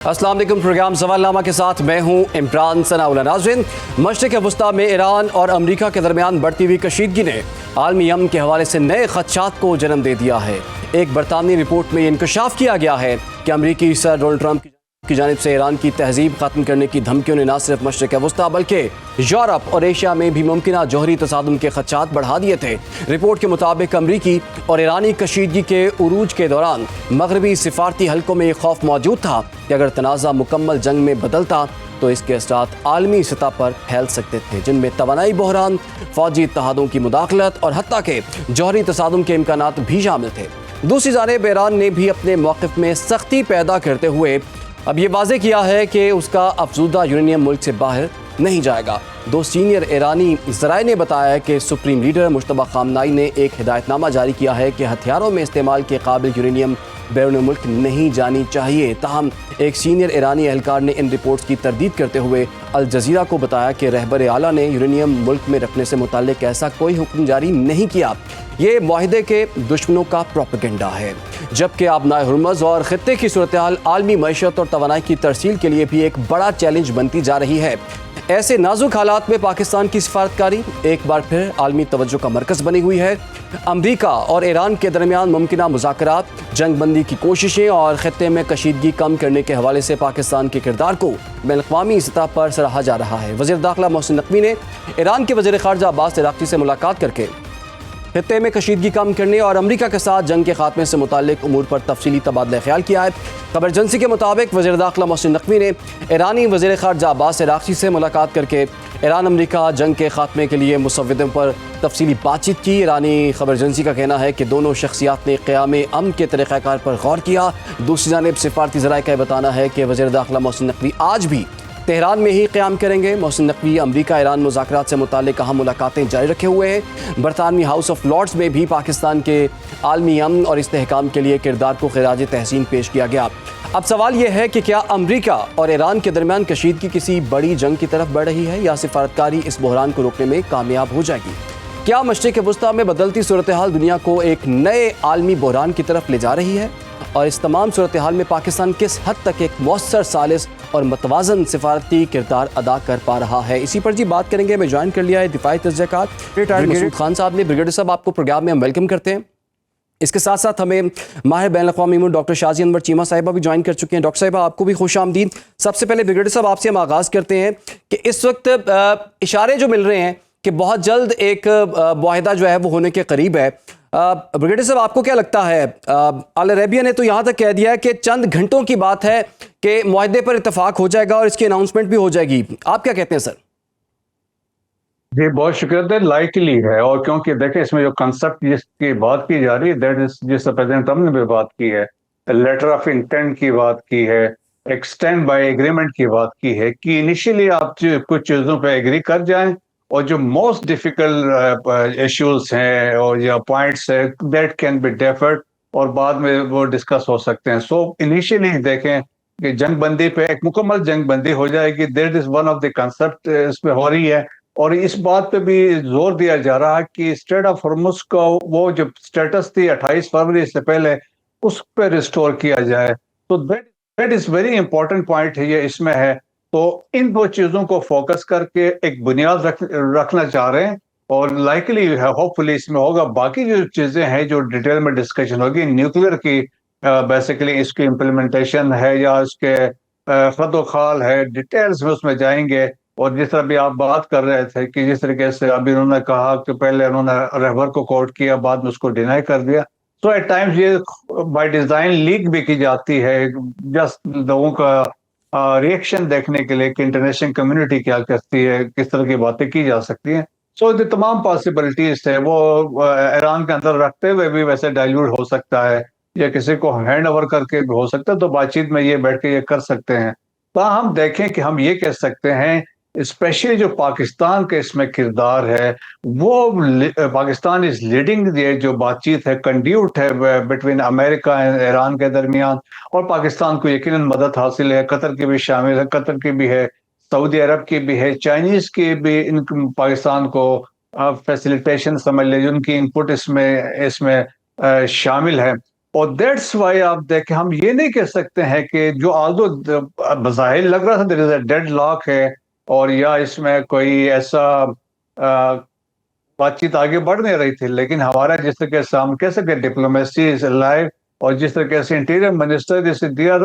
अस्सलाम वालेकुम। प्रोग्राम सवालनामा के साथ मैं हूं इमरान सनाउल्लाह। नाज़रीन, मशरिक़ वस्ता में ईरान और अमरीका के दरमियान बढ़ती हुई कशीदगी ने आलमी अमन के हवाले से नए खदशात को जन्म दे दिया है। एक बरतानवी रिपोर्ट में इंकशाफ किया गया है कि अमरीकी सदर डोनाल्ड ट्रंप की जानिब से ईरान की तहजीब ख़त्म करने की धमकियों ने न सिर्फ मशरिक़ वस्ता बल्कि यूरोप और एशिया में भी मुमकिन जौहरी तसादुम के खदशात बढ़ा दिए थे। रिपोर्ट के मुताबिक अमरीकी और ईरानी कशीदगी के उरूज के दौरान मगरबी सिफारती हल्कों में एक खौफ मौजूद था कि अगर तनाज़ा मुकम्मल जंग में बदलता तो इसके असरात आलमी सतह पर फैल सकते थे, जिनमें तवानाई बहरान, फौजी इत्तेहादों की मुदाखलत और हत्ता के जौहरी तसादुम के इम्कानात भी शामिल थे। दूसरी जानिब ईरान ने भी अपने मौक़िफ़ में सख्ती पैदा करते हुए अब ये वाज़े किया है कि उसका अफजूदा यूरेनियम मुल्क से बाहर नहीं जाएगा। दो सीनियर ईरानी ज़राए ने बताया है कि सुप्रीम लीडर मुश्तबा खामनाई ने एक हिदायतनामा जारी किया है कि हथियारों में इस्तेमाल के काबिल यूरेनियम बैरून मुल्क नहीं जानी चाहिए। ताहम एक सीनियर ईरानी एहलकार ने इन रिपोर्ट्स की तरदीद करते हुए अल जज़ीरा को बताया कि रहबर आला ने यूरेनियम मुल्क में रखने से मुताल्लिक ऐसा कोई हुक्म जारी नहीं किया। ये मुआहिदे के दुश्मनों का प्रोपेगेंडा है, जबकि आबनाए हुर्मुज़ और ख़ित्ते की सूरत हाल आलमी मईशत और तवानाई की तरसील के लिए भी एक बड़ा चैलेंज बनती जा रही है। ऐसे नाजुक हालात में पाकिस्तान की सिफारतकारी एक बार फिर आलमी तवज्जो का मरकज़ बनी हुई है। अमरीका और ईरान के दरमियान मुमकिना मुज़ाकरात, जंग बंदी की कोशिशें और ख़ित्ते में कशीदगी कम करने के हवाले से पाकिस्तान के किरदार को बैनुल-अक़वामी सतह पर सराहा जा रहा है। वज़ीर दाखिला मोहसिन नक़वी ने ईरान के वज़ीर ख़ारजा अब्बास अराग़ची से मुलाकात करके खित्ते में कशीदगी कम करने और अमरीका के साथ जंग के खात्मे से मुताल्लिक उमूर पर तफसीली तबादला ख्याल किया है। खबर एजेंसी के मुताबिक वज़ीर दाखिला मोहसिन नक़वी ने ईरानी वज़ीर ख़ारजा अब्बास अराग़ची से मुलाकात करके ईरान अमरीका जंग के खात्मे के लिए मुसव्विदों पर तफसीली बातचीत की। ईरानी खबर एजेंसी का कहना है कि दोनों शख्सियात ने क़याम अमन के तरीक़ाकार पर गौर किया। दूसरी जानिब सिफारती ज़राए का बताना है कि वज़ीर दाखिला मोहसिन नक़वी आज भी तेहरान में ही क़याम करेंगे। मोहसिन नक़वी अमरीका ईरान मुज़ाकरात से मुताल्लिक़ अहम मुलाकातें जारी रखे हुए हैं। बरतानवी हाउस ऑफ लॉर्ड्स में भी पाकिस्तान के आलमी अमन और इस्तेहकाम के लिए किरदार को ख़िराज तहसीन पेश किया गया। अब सवाल यह है कि क्या अमरीका और ईरान के दरमियान कशीदगी किसी बड़ी जंग की तरफ बढ़ रही है या सिफारतकारी इस बहरान को रोकने में कामयाब हो जाएगी? क्या मशरिक़ वस्ता में बदलती सूरत हाल दुनिया को एक नए आलमी बहरान की तरफ ले जा रही है? और इस तमाम सूरत हाल में पाकिस्तान किस हद तक एक मौसर सालिस और मतवाज़न सिफारती किरदार अदा कर पा रहा है? इसी पर जी बात करेंगे। मैं ज्वाइन कर लिया है दिफाई तजज़ियाकार रिटायर्ड मसूद खान साहब ने। ब्रिगेडियर साहब, आपको प्रोग्राम में हम वेलकम करते हैं। इसके साथ साथ हमें माहिर बैनुल-अक़वामी उमूर डॉक्टर शाज़िया अनवर चीमा साहिबा भी ज्वाइन कर चुके हैं। डॉक्टर साहिबा, आपको भी खुश आमदीद। सबसे पहले ब्रिगेडियर साहब आपसे हम आगाज़ करते हैं कि इस वक्त इशारे जो मिल रहे हैं कि बहुत जल्द एक मुआहिदा जो है वो होने के करीब है। ब्रिगेडियर साहब, आपको क्या लगता है? अल अरेबिया ने तो यहाँ तक कह दिया है कि चंद घंटों की बात है कि मुआहिदे पर इत्तफाक हो जाएगा और इसकी अनाउंसमेंट भी हो जाएगी। आप क्या कहते हैं सर? जी, बहुत शुक्रिया। लाइकली है, और क्योंकि देखें इसमें जो कंसेप्ट जिसकी बात की जा रही है दैट इज जिस प्रेसिडेंट ट्रम्प ने भी बात की है, लेटर ऑफ इंटेंट की बात की है, एक्सटेंड बाय एग्रीमेंट की बात की है कि इनिशियली आप कुछ चीज़ों पे एग्री कर जाएं और जो मोस्ट डिफिकल्ट इश्यूज हैं और या पॉइंट्स है दैट कैन बी डेफर्ड और बाद में वो डिस्कस हो सकते हैं। सो इनिशियली देखें कि जंग बंदी पे एक मुकम्मल जंग बंदी हो जाएगी। That is one of the concept इसमें हो रही है। और इस बात पे भी जोर दिया जा रहा है कि स्ट्रेट ऑफ हॉर्मुज़ का वो जो स्टेटस थी 28 फरवरी से पहले उस पर रिस्टोर किया जाए। तो that is very important point है, ये इसमें है। तो इन दो चीज़ों को फोकस करके एक बुनियाद रखना चाह रहे हैं और लाइकली होपफुली इसमें होगा। बाकी जो चीज़ें हैं जो डिटेल में डिस्कशन होगी, न्यूक्लियर की बेसिकली इसकी इम्प्लीमेंटेशन है या इसके खदोखाल है, डिटेल्स में उसमें जाएंगे। और जिस तरह भी आप बात कर रहे थे कि जिस तरीके से अभी उन्होंने कहा कि पहले उन्होंने रहबर को कोर्ट किया, बाद में उसको डिनाई कर दिया। तो एट टाइम्स ये बाय डिजाइन लीक भी की जाती है जस्ट लोगों का रिएक्शन देखने के लिए कि इंटरनेशनल कम्युनिटी क्या करती है, किस तरह की बातें की जा सकती हैं। सो ये तमाम पॉसिबिलिटीज है वो ईरान के अंदर रखते हुए भी वैसे डाइल्यूट हो सकता है या किसी को हैंड ओवर करके भी हो सकता है। तो बातचीत में ये बैठ के ये कर सकते हैं। तो हम देखें कि हम ये कह सकते हैं स्पेशली जो पाकिस्तान का इसमें किरदार है वो पाकिस्तान इज लीडिंग ये जो बातचीत है कंड्यूट है बिटवीन अमेरिका एंड ईरान के दरमियान। और पाकिस्तान को यकीनन मदद हासिल है, कतर की भी शामिल है, कतर की भी है, सऊदी अरब की भी है, चाइनीज की भी इन पाकिस्तान को फैसिलिटेशन समझ लीजिए, उनकी इनपुट इसमें शामिल है। اور دیٹس وائی آپ دیکھیں ہم یہ نہیں کہہ سکتے ہیں کہ جو آلدو بظاہر لگ رہا تھا دیر از اے ڈیڈ لاک ہے اور یا اس میں کوئی ایسا بات چیت آگے بڑھ نہیں رہی تھی، لیکن ہمارا جس طریقے سے ہم کہہ سکتے ڈپلومیسی از لائف، اور جس طریقے سے انٹیریئر منسٹر جیسے دیا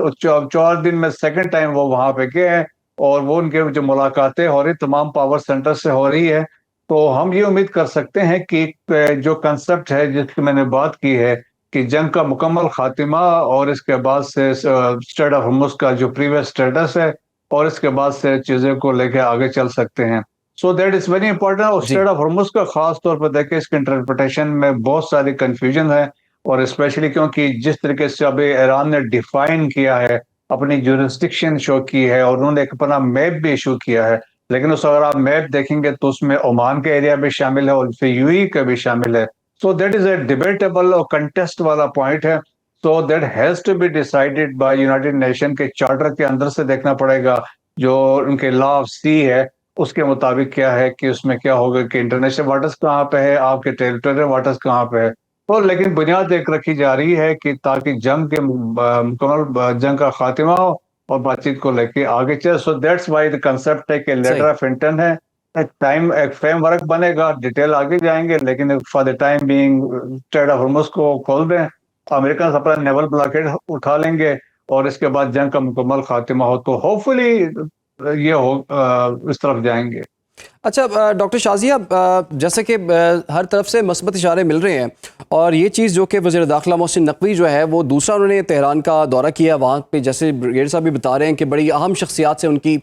4 دن میں سیکنڈ ٹائم وہ وہاں پہ گئے ہیں اور وہ ان کے جو ملاقاتیں ہو رہی تمام پاور سینٹر سے ہو رہی ہے، تو ہم یہ امید کر سکتے ہیں کہ جو کنسپٹ ہے جس کی میں نے بات کی ہے کہ جنگ کا مکمل خاتمہ اور اس کے بعد سے اسٹیٹ آف ہرمز کا جو پریویس اسٹیٹس ہے اور اس کے بعد سے چیزوں کو لے کے آگے چل سکتے ہیں. سو دیٹ از ویری امپورٹنٹ. اور جی اسٹیٹ آف ہرمز کا خاص طور پر دیکھیں اس کے انٹرپریٹیشن میں بہت ساری کنفیوژن ہے، اور اسپیشلی کیونکہ جس طریقے سے ابھی ایران نے ڈیفائن کیا ہے اپنی جورسڈکشن شو کی ہے اور انہوں نے ایک اپنا میپ بھی ایشو کیا ہے، لیکن اس اگر آپ میپ دیکھیں گے تو اس میں عمان کا ایریا بھی شامل ہے اور پھر یو ای کا بھی شامل ہے. So that is a debatable اور کنٹیسٹ والا پوائنٹ ہے. So that has to be decided by United Nation کے چارٹر کے اندر سے دیکھنا پڑے گا، جو ان کے لا آف سی ہے اس کے مطابق کیا ہے کہ اس میں کیا ہوگا کہ انٹرنیشنل واٹرز کہاں پہ ہے، آپ کے ٹیریٹوریل واٹرز کہاں پہ ہے. تو لیکن بنیاد ایک رکھی جا رہی ہے کہ تاکہ جنگ کے مکمل جنگ کا خاتمہ ہو اور بات چیت کو لے کے آگے چلے. So that's why the concept ہے کہ لیٹر صحیح. آف انٹینٹ ہے، ایک فریم ورک بنے گا، ڈیٹیل آگے جائیں گے، لیکن for the time being Strait of Hormuz کو کھول دیں، امریکن اپنا نیول بلاکیڈ اٹھا لیں گے اور اس کے بعد جنگ کا مکمل خاتمہ ہو تو ہوپ فلی یہ ہو اس طرف جائیں گے. اچھا ڈاکٹر شازیہ، جیسے کہ ہر طرف سے مثبت اشارے مل رہے ہیں، اور یہ چیز جو کہ وزیر داخلہ محسن نقوی جو ہے وہ دوسرا انہوں نے تہران کا دورہ کیا، وہاں پہ جیسے بریگیڈیئر صاحب بھی بتا رہے ہیں کہ بڑی اہم شخصیات سے ان کی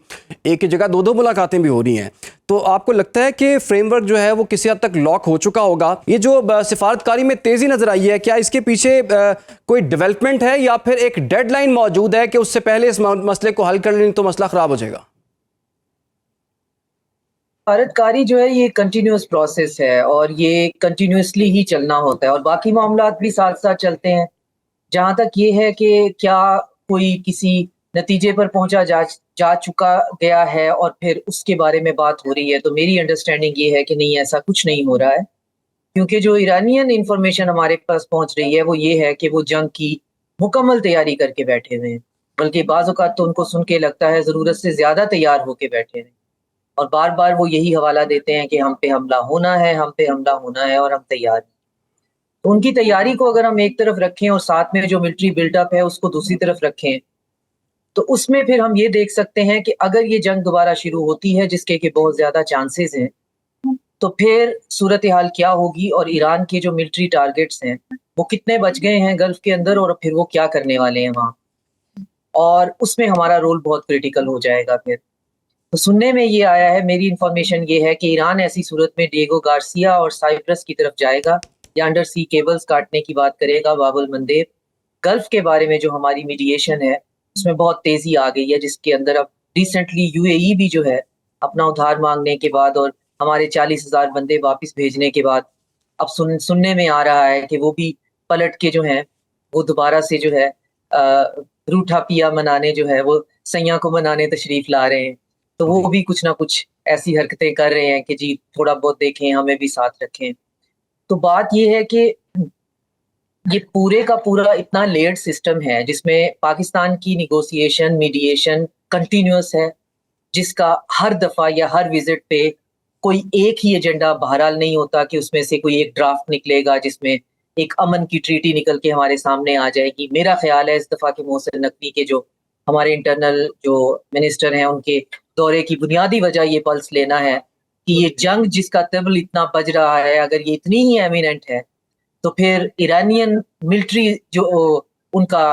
ایک جگہ دو ملاقاتیں بھی ہو رہی ہیں. تو آپ کو لگتا ہے کہ فریم ورک جو ہے وہ کسی حد تک لاک ہو چکا ہوگا؟ یہ جو سفارتکاری میں تیزی نظر آئی ہے، کیا اس کے پیچھے کوئی ڈیولپمنٹ ہے یا پھر ایک ڈیڈ لائن موجود ہے کہ اس سے پہلے اس مسئلے کو حل کر لیں تو مسئلہ خراب ہو جائے گا؟ سفارتکاری جو ہے یہ کنٹینیوس پروسیس ہے اور یہ کنٹینیوسلی ہی چلنا ہوتا ہے، اور باقی معاملات بھی ساتھ ساتھ چلتے ہیں. جہاں تک یہ ہے کہ کیا کوئی کسی نتیجے پر پہنچا جا چکا گیا ہے اور پھر اس کے بارے میں بات ہو رہی ہے، تو میری انڈرسٹینڈنگ یہ ہے کہ نہیں، ایسا کچھ نہیں ہو رہا ہے. کیونکہ جو ایرانین انفارمیشن ہمارے پاس پہنچ رہی ہے وہ یہ ہے کہ وہ جنگ کی مکمل تیاری کر کے بیٹھے ہوئے ہیں، بلکہ بعض اوقات تو ان کو سن کے لگتا ہے ضرورت سے زیادہ تیار ہو کے بیٹھے ہیں، اور بار بار وہ یہی حوالہ دیتے ہیں کہ ہم پہ حملہ ہونا ہے، ہم پہ حملہ ہونا ہے اور ہم تیار ہیں. تو ان کی تیاری کو اگر ہم ایک طرف رکھیں اور ساتھ میں جو ملٹری بلڈ اپ ہے اس کو دوسری طرف رکھیں، تو اس میں پھر ہم یہ دیکھ سکتے ہیں کہ اگر یہ جنگ دوبارہ شروع ہوتی ہے، جس کے کہ بہت زیادہ چانسز ہیں، تو پھر صورتحال کیا ہوگی اور ایران کے جو ملٹری ٹارگٹس ہیں وہ کتنے بچ گئے ہیں گلف کے اندر، اور پھر وہ کیا کرنے والے ہیں وہاں، اور اس میں ہمارا رول بہت کریٹیکل ہو جائے گا. پھر تو سننے میں یہ آیا ہے، میری انفارمیشن یہ ہے کہ ایران ایسی صورت میں ڈیگو گارسیا اور سائپرس کی طرف جائے گا یا انڈر سی کیبلز کاٹنے کی بات کرے گا. باب المندیب گلف کے بارے میں جو ہماری میڈیشن ہے اس میں بہت تیزی آ گئی ہے، جس کے اندر اب ریسنٹلی یو اے ای بھی جو ہے اپنا ادھار مانگنے کے بعد اور ہمارے 40,000 بندے واپس بھیجنے کے بعد اب سننے میں آ رہا ہے کہ وہ بھی پلٹ کے جو ہیں وہ دوبارہ سے جو ہے روٹھا پیا منانے جو ہے وہ سیاں کو منانے تشریف لا رہے ہیں. تو وہ بھی کچھ نہ کچھ ایسی حرکتیں کر رہے ہیں کہ جی تھوڑا بہت دیکھیں، ہمیں بھی ساتھ رکھیں. تو بات یہ ہے کہ یہ پورے کا پورا اتنا لیئرڈ سسٹم ہے جس میں پاکستان کی نیگوسیشن میڈیشن کنٹینیوس ہے، جس کا ہر دفعہ یا ہر وزٹ پہ کوئی ایک ہی ایجنڈا بہرحال نہیں ہوتا کہ اس میں سے کوئی ایک ڈرافٹ نکلے گا جس میں ایک امن کی ٹریٹی نکل کے ہمارے سامنے آ جائے گی. میرا خیال ہے اس دفعہ کے محسن نقوی کے جو ہمارے انٹرنل جو منسٹر ہیں ان کے دورے کی بنیادی وجہ یہ پلس لینا ہے کہ یہ جنگ جس کا طبل اتنا بج رہا ہے، اگر یہ اتنی ہی ایمیننٹ ہے تو پھر ایرانین ملٹری جو ان کا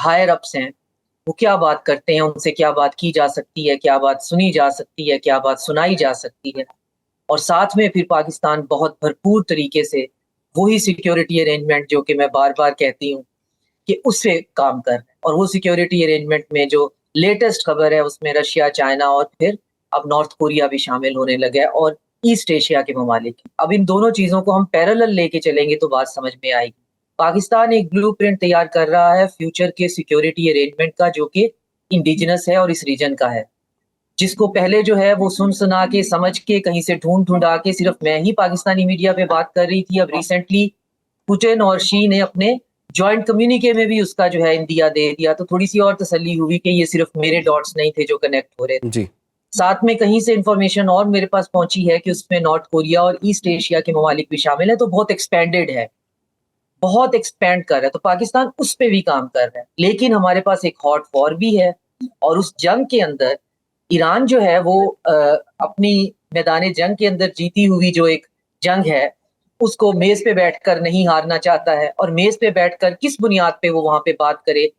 ہائر اپس ہیں وہ کیا بات کرتے ہیں، ان سے کیا بات کی جا سکتی ہے، کیا بات سنی جا سکتی ہے، کیا بات سنائی جا سکتی ہے. اور ساتھ میں پھر پاکستان بہت بھرپور طریقے سے وہی سیکیورٹی ارینجمنٹ جو کہ میں بار بار کہتی ہوں کہ اس سے کام کر رہے ہیں، اور وہ سیکیورٹی ارینجمنٹ میں جو لیٹسٹ خبر ہے اس میں رشیا، چائنا اور پھر اب نارتھ کوریا بھی شامل ہونے لگا ہے اور ایسٹ ایشیا کے ممالک. اب ان دونوں چیزوں کو ہم پیرالل لے کے چلیں گے تو بات سمجھ میں آئے گی. پاکستان ایک بلو پرنٹ تیار کر رہا ہے فیوچر کے سیکیورٹی ارینجمنٹ کا جو کہ انڈیجنس ہے اور اس ریجن کا ہے، جس کو پہلے جو ہے وہ سنا کے سمجھ کے کہیں سے ڈھونڈا کے صرف میں ہی پاکستانی میڈیا پہ بات کر رہی تھی. اب ریسنٹلی پوٹن اور شی نے اپنے जॉइंट कम्युनिके में भी उसका जो है इंदिया दे दिया, तो थोड़ी सी और तसल्ली हुई कि ये सिर्फ मेरे डॉट्स नहीं थे जो कनेक्ट हो रहे थे। जी साथ में कहीं से इंफॉर्मेशन और मेरे पास पहुंची है कि उसमें नॉर्थ कोरिया और ईस्ट एशिया के ममालिक भी शामिल है, तो बहुत एक्सपेंडेड है, बहुत एक्सपेंड कर रहा है, तो पाकिस्तान उस पे भी काम कर रहा है। लेकिन हमारे पास एक हॉट वॉर भी है, और उस जंग के अंदर ईरान जो है वो अपनी मैदान जंग के अंदर जीती हुई जो एक जंग है उसको मेज पे बैठकर नहीं हारना चाहता है, और मेज पे बैठकर किस बुनियाद पे वो वहां पे बात करे,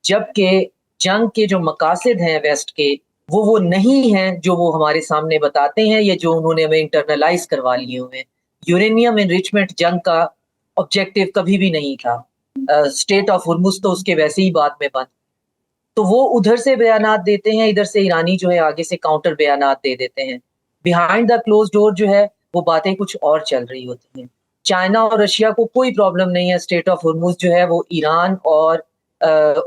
जबकि जंग के जो मकासद हैं वेस्ट के वो नहीं हैं जो वो हमारे सामने बताते हैं, या जो उन्होंने हमें इंटरनलाइज करवा लिए हुए हैं। यूरेनियम एनरिचमेंट जंग का ऑब्जेक्टिव कभी भी नहीं था। स्टेट ऑफ हुर्मुज तो उसके वैसे ही बाद में बंद, तो वो उधर से बयानात देते हैं, इधर से ईरानी जो है आगे से काउंटर बयानात दे देते हैं। बिहाइंड द क्लोज डोर जो है वो बातें कुछ और चल रही होती हैं। चाइना और रशिया को कोई प्रॉब्लम नहीं है स्टेट ऑफ हुर्मुज जो है वो ईरान और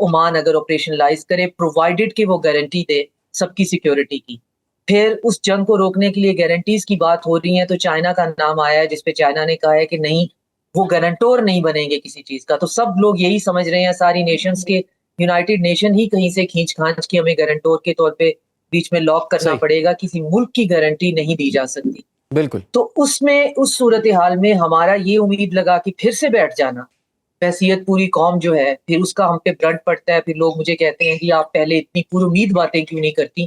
ओमान अगर ऑपरेशनलाइज करे, प्रोवाइडेड कि वो गारंटी दे सबकी सिक्योरिटी की। फिर उस जंग को रोकने के लिए गारंटीज की बात हो रही है, तो चाइना का नाम आया है जिसपे चाइना ने कहा है कि नहीं, वो गारंटोर नहीं बनेंगे किसी चीज का। तो सब लोग यही समझ रहे हैं, सारी नेशंस के यूनाइटेड नेशन ही कहीं से खींच खांच के हमें गारंटोर के तौर पे बीच में लॉक करना सही पड़ेगा, किसी मुल्क की गारंटी नहीं दी जा सकती। बिल्कुल तो उसमें उस सूरत हाल में हमारा ये उम्मीद लगा कि फिर से बैठ जाना, हैसियत पूरी कौम जो है, फिर उसका हम पे ब्रंट पड़ता है। फिर लोग मुझे कहते हैं कि आप पहले इतनी पुरुमीद बातें क्यों नहीं करती,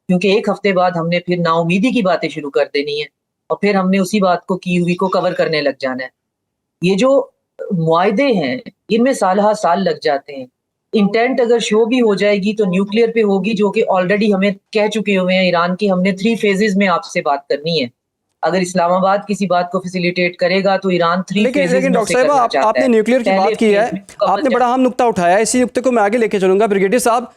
क्योंकि एक हफ्ते बाद हमने फिर नाउमीदी की बातें शुरू कर देनी है, और फिर हमने उसी बात को की हुई को कवर करने लग जाना है। ये जो मुआहदे हैं इनमें साल हा साल लग जाते हैं। इंटेंट अगर शो भी हो जाएगी तो न्यूक्लियर पे होगी, जो कि ऑलरेडी हमें कह चुके हुए हैं ईरान की, हमने 3 फेजेस में आपसे बात करनी है। अगर इस्लामाबाद किसी बात को फैसिलिटेट करेगा तो ईरान 3 लेकिन फेजेस लेकिन में डॉक्टर से साहब करना चाहता आपने है। न्यूक्लियर की पहले बात की है, फेज में मुकम्मल आपने बड़ा अहम नुक्ता उठाया है, इसी नुक्ते को मैं आगे लेके चलूंगा। ब्रिगेडियर साहब,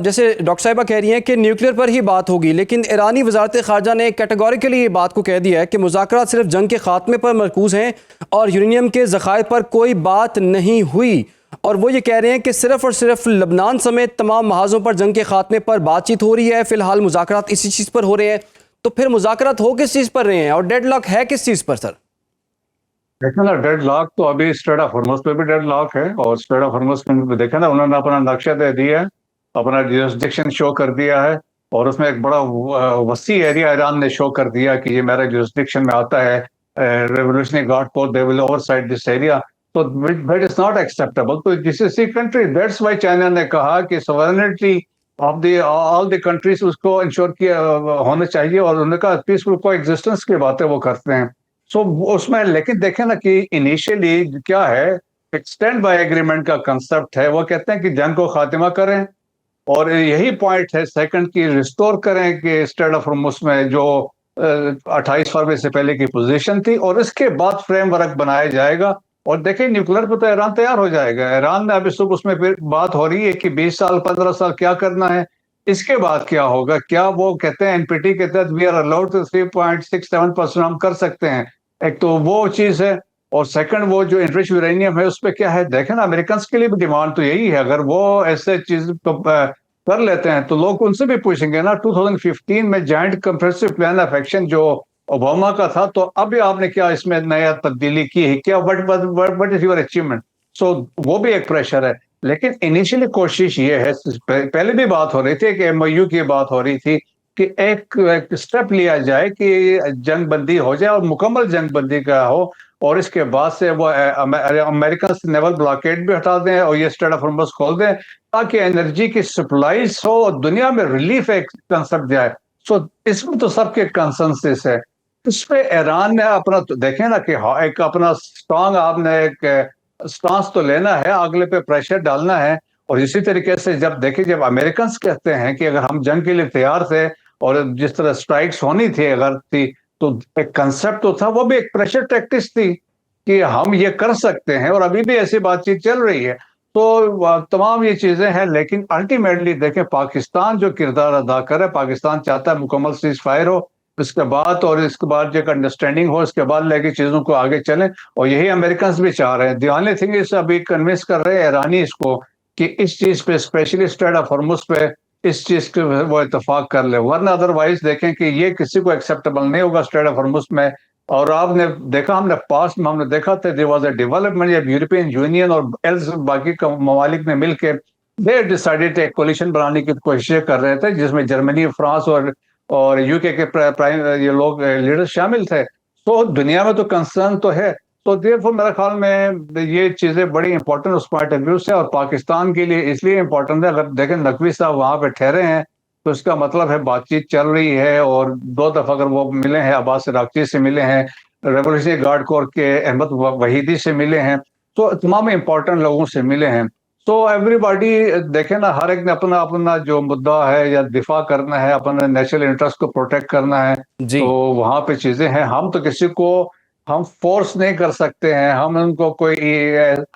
जैसे डॉक्टर साहिबा कह रही हैं कि न्यूक्लियर पर ही बात होगी, लेकिन ईरानी वजारत ख़ारजा ने कैटेगोरिकली ये बात को कह दिया है कि मुज़ाकरात सिर्फ जंग के खात्मे पर मरकूज़ हैं और यूरेनियम के ज़खायर पर कोई बात नहीं हुई। और वो ये कह रहे हैं कि सिर्फ और सिर्फ लबनान समेत तमाम महाजों पर जंग के खात्मे पर बातचीत हो रही है, फिलहाल मुज़ाकरात इसी चीज़ पर हो रहे हैं। तो फिर मुज़ाकरात हो किस चीज़ पर रहे हैं और डेडलॉक है किस चीज़ पर सर? देखा ना, डेड लॉक तो अभी स्ट्रेट ऑफ हॉर्मुज पे भी डेड लॉक है, और स्ट्रेट ऑफ हॉर्मुज में देखा ना, उन्होंने अपना नक्शा दे दिया है, अपना जुरिस्डिक्शन शो कर दिया है, और उसमें एक बड़ा वसी एरिया ईरान ने शो कर दिया कि ये मेरा जुरिस्डिक्शन में आता है, revolutionary guard corps they will oversight this area. तो दैट इज नॉट एक्सेप्टेबल। तो this is see country, that's why China ने कहा कि sovereignty of the all the countries उसको इंश्योर किया होना चाहिए, और उन्होंने कहा पीसफुल को एग्जिस्टेंस की बातें वो करते हैं। सो उसमें लेकिन देखें ना कि इनिशियली क्या है, एक स्टैंड बाय एग्रीमेंट का कंसेप्ट है। वो कहते हैं कि जंग को खात्मा करें, और यही पॉइंट है सेकंड की, रिस्टोर करें कि स्टेट ऑफ हॉर्मुज में जो 28 फरवरी से पहले की पोजीशन थी, और इसके बाद फ्रेमवर्क बनाया जाएगा। और देखिए न्यूक्लियर पर तो ईरान तैयार हो जाएगा। ईरान ने अभी सुबह उसमें फिर बात हो रही है कि 20 साल 15 साल क्या करना है, इसके बाद क्या होगा। क्या वो कहते हैं एनपीटी के तहत वी आर अलाउड टू 3.67% हम कर सकते हैं, एक तो वो चीज है। और सेकंड वो जो इनरिच यूरेनियम है उस पर क्या है, देखें ना, अमेरिकन के लिए भी डिमांड तो यही है। अगर वो ऐसे चीज कर लेते हैं तो लोग उनसे भी पूछेंगे ना। 2015 में joint compressive plan of action जो ओबामा का था, तो अभी आपने क्या इसमें नया तब्दीली की है क्या, व्हाट इज योर अचीवमेंट। सो वो भी एक प्रेशर है। लेकिन इनिशियली कोशिश ये है, पहले भी बात हो रही थी कि एमओयू की बात हो रही थी कि एक स्टेप लिया जाए कि जंग बंदी हो जाए और मुकम्मल जंग बंदी का हो, और इसके बाद से वो अमेरिका से नेवल ब्लॉकेड भी हटा दें और ये स्ट्रेट ऑफ हॉर्मुज खोल दें, ताकि एनर्जी की सप्लाईज हो और दुनिया में रिलीफ एक कंसेप्ट जाए। सो इसमें तो सबके कंसेंसस है। इसमें ईरान ने अपना तो देखें ना कि एक अपना स्ट्रांग, आपने एक स्टांस तो लेना है, अगले पे प्रेशर डालना है। और इसी तरीके से जब देखिए, जब अमेरिकन कहते हैं कि अगर हम जंग के लिए तैयार थे और जिस तरह स्ट्राइक्स होनी थी अगर थी, तो एक कंसेप्ट तो था, वो भी एक प्रेशर टैक्टिक्स थी कि हम ये कर सकते हैं, और अभी भी ऐसी बातचीत चल रही है। तो तमाम ये चीजें हैं। लेकिन अल्टीमेटली देखें, पाकिस्तान जो किरदार अदा करे, पाकिस्तान चाहता है मुकम्मल सीज फायर हो इसके बाद, और इसके बाद जो अंडरस्टैंडिंग हो, इसके बाद लेके चीजों को आगे चलें। और यही अमेरिकन भी चाह रहे हैं। द ओनली थिंग इज अभी कन्विंस कर रहे हैं ईरानी इसको कि इस चीज पे, स्पेशली स्ट्रेट ऑफ हॉर्मुज पे, इस चीज के वो इतफाक कर ले, वरना अदरवाइज देखें कि ये किसी को एक्सेप्टेबल नहीं होगा स्ट्रेट ऑफ हॉर्मुज में اور آپ نے دیکھا، ہم نے پاسٹ میں ہم نے دیکھا تھا there was a development جب یورپین یونین اور ایلس باقی ممالک نے مل کے they decided ایک کولیشن بنانے کی کوششیں کر رہے تھے، جس میں جرمنی، فرانس اور یو کے یہ لوگ لیڈر شامل تھے. تو دنیا میں تو کنسرن تو ہے. تو دیکھو میرے خیال میں یہ چیزیں بڑی امپورٹنٹ اس پوائنٹ آف ویو سے، اور پاکستان کے لیے اس لیے امپورٹنٹ ہے. اگر دیکھیں نقوی صاحب وہاں پہ ٹھہرے ہیں تو اس کا مطلب ہے بات چیت چل رہی ہے، اور 2 دفعہ اگر وہ ملے ہیں، عباس عراقچی سے ملے ہیں، ریولیوشنری گارڈ کور کے احمد وحیدی سے ملے ہیں، تو تمام امپورٹنٹ لوگوں سے ملے ہیں. تو ایوری باڈی دیکھیں نا، ہر ایک نے اپنا اپنا جو مدعا ہے یا دفاع کرنا ہے، اپنے نیشنل انٹرسٹ کو پروٹیکٹ کرنا ہے. جی تو وہاں پہ چیزیں ہیں. ہم تو کسی کو ہم فورس نہیں کر سکتے ہیں،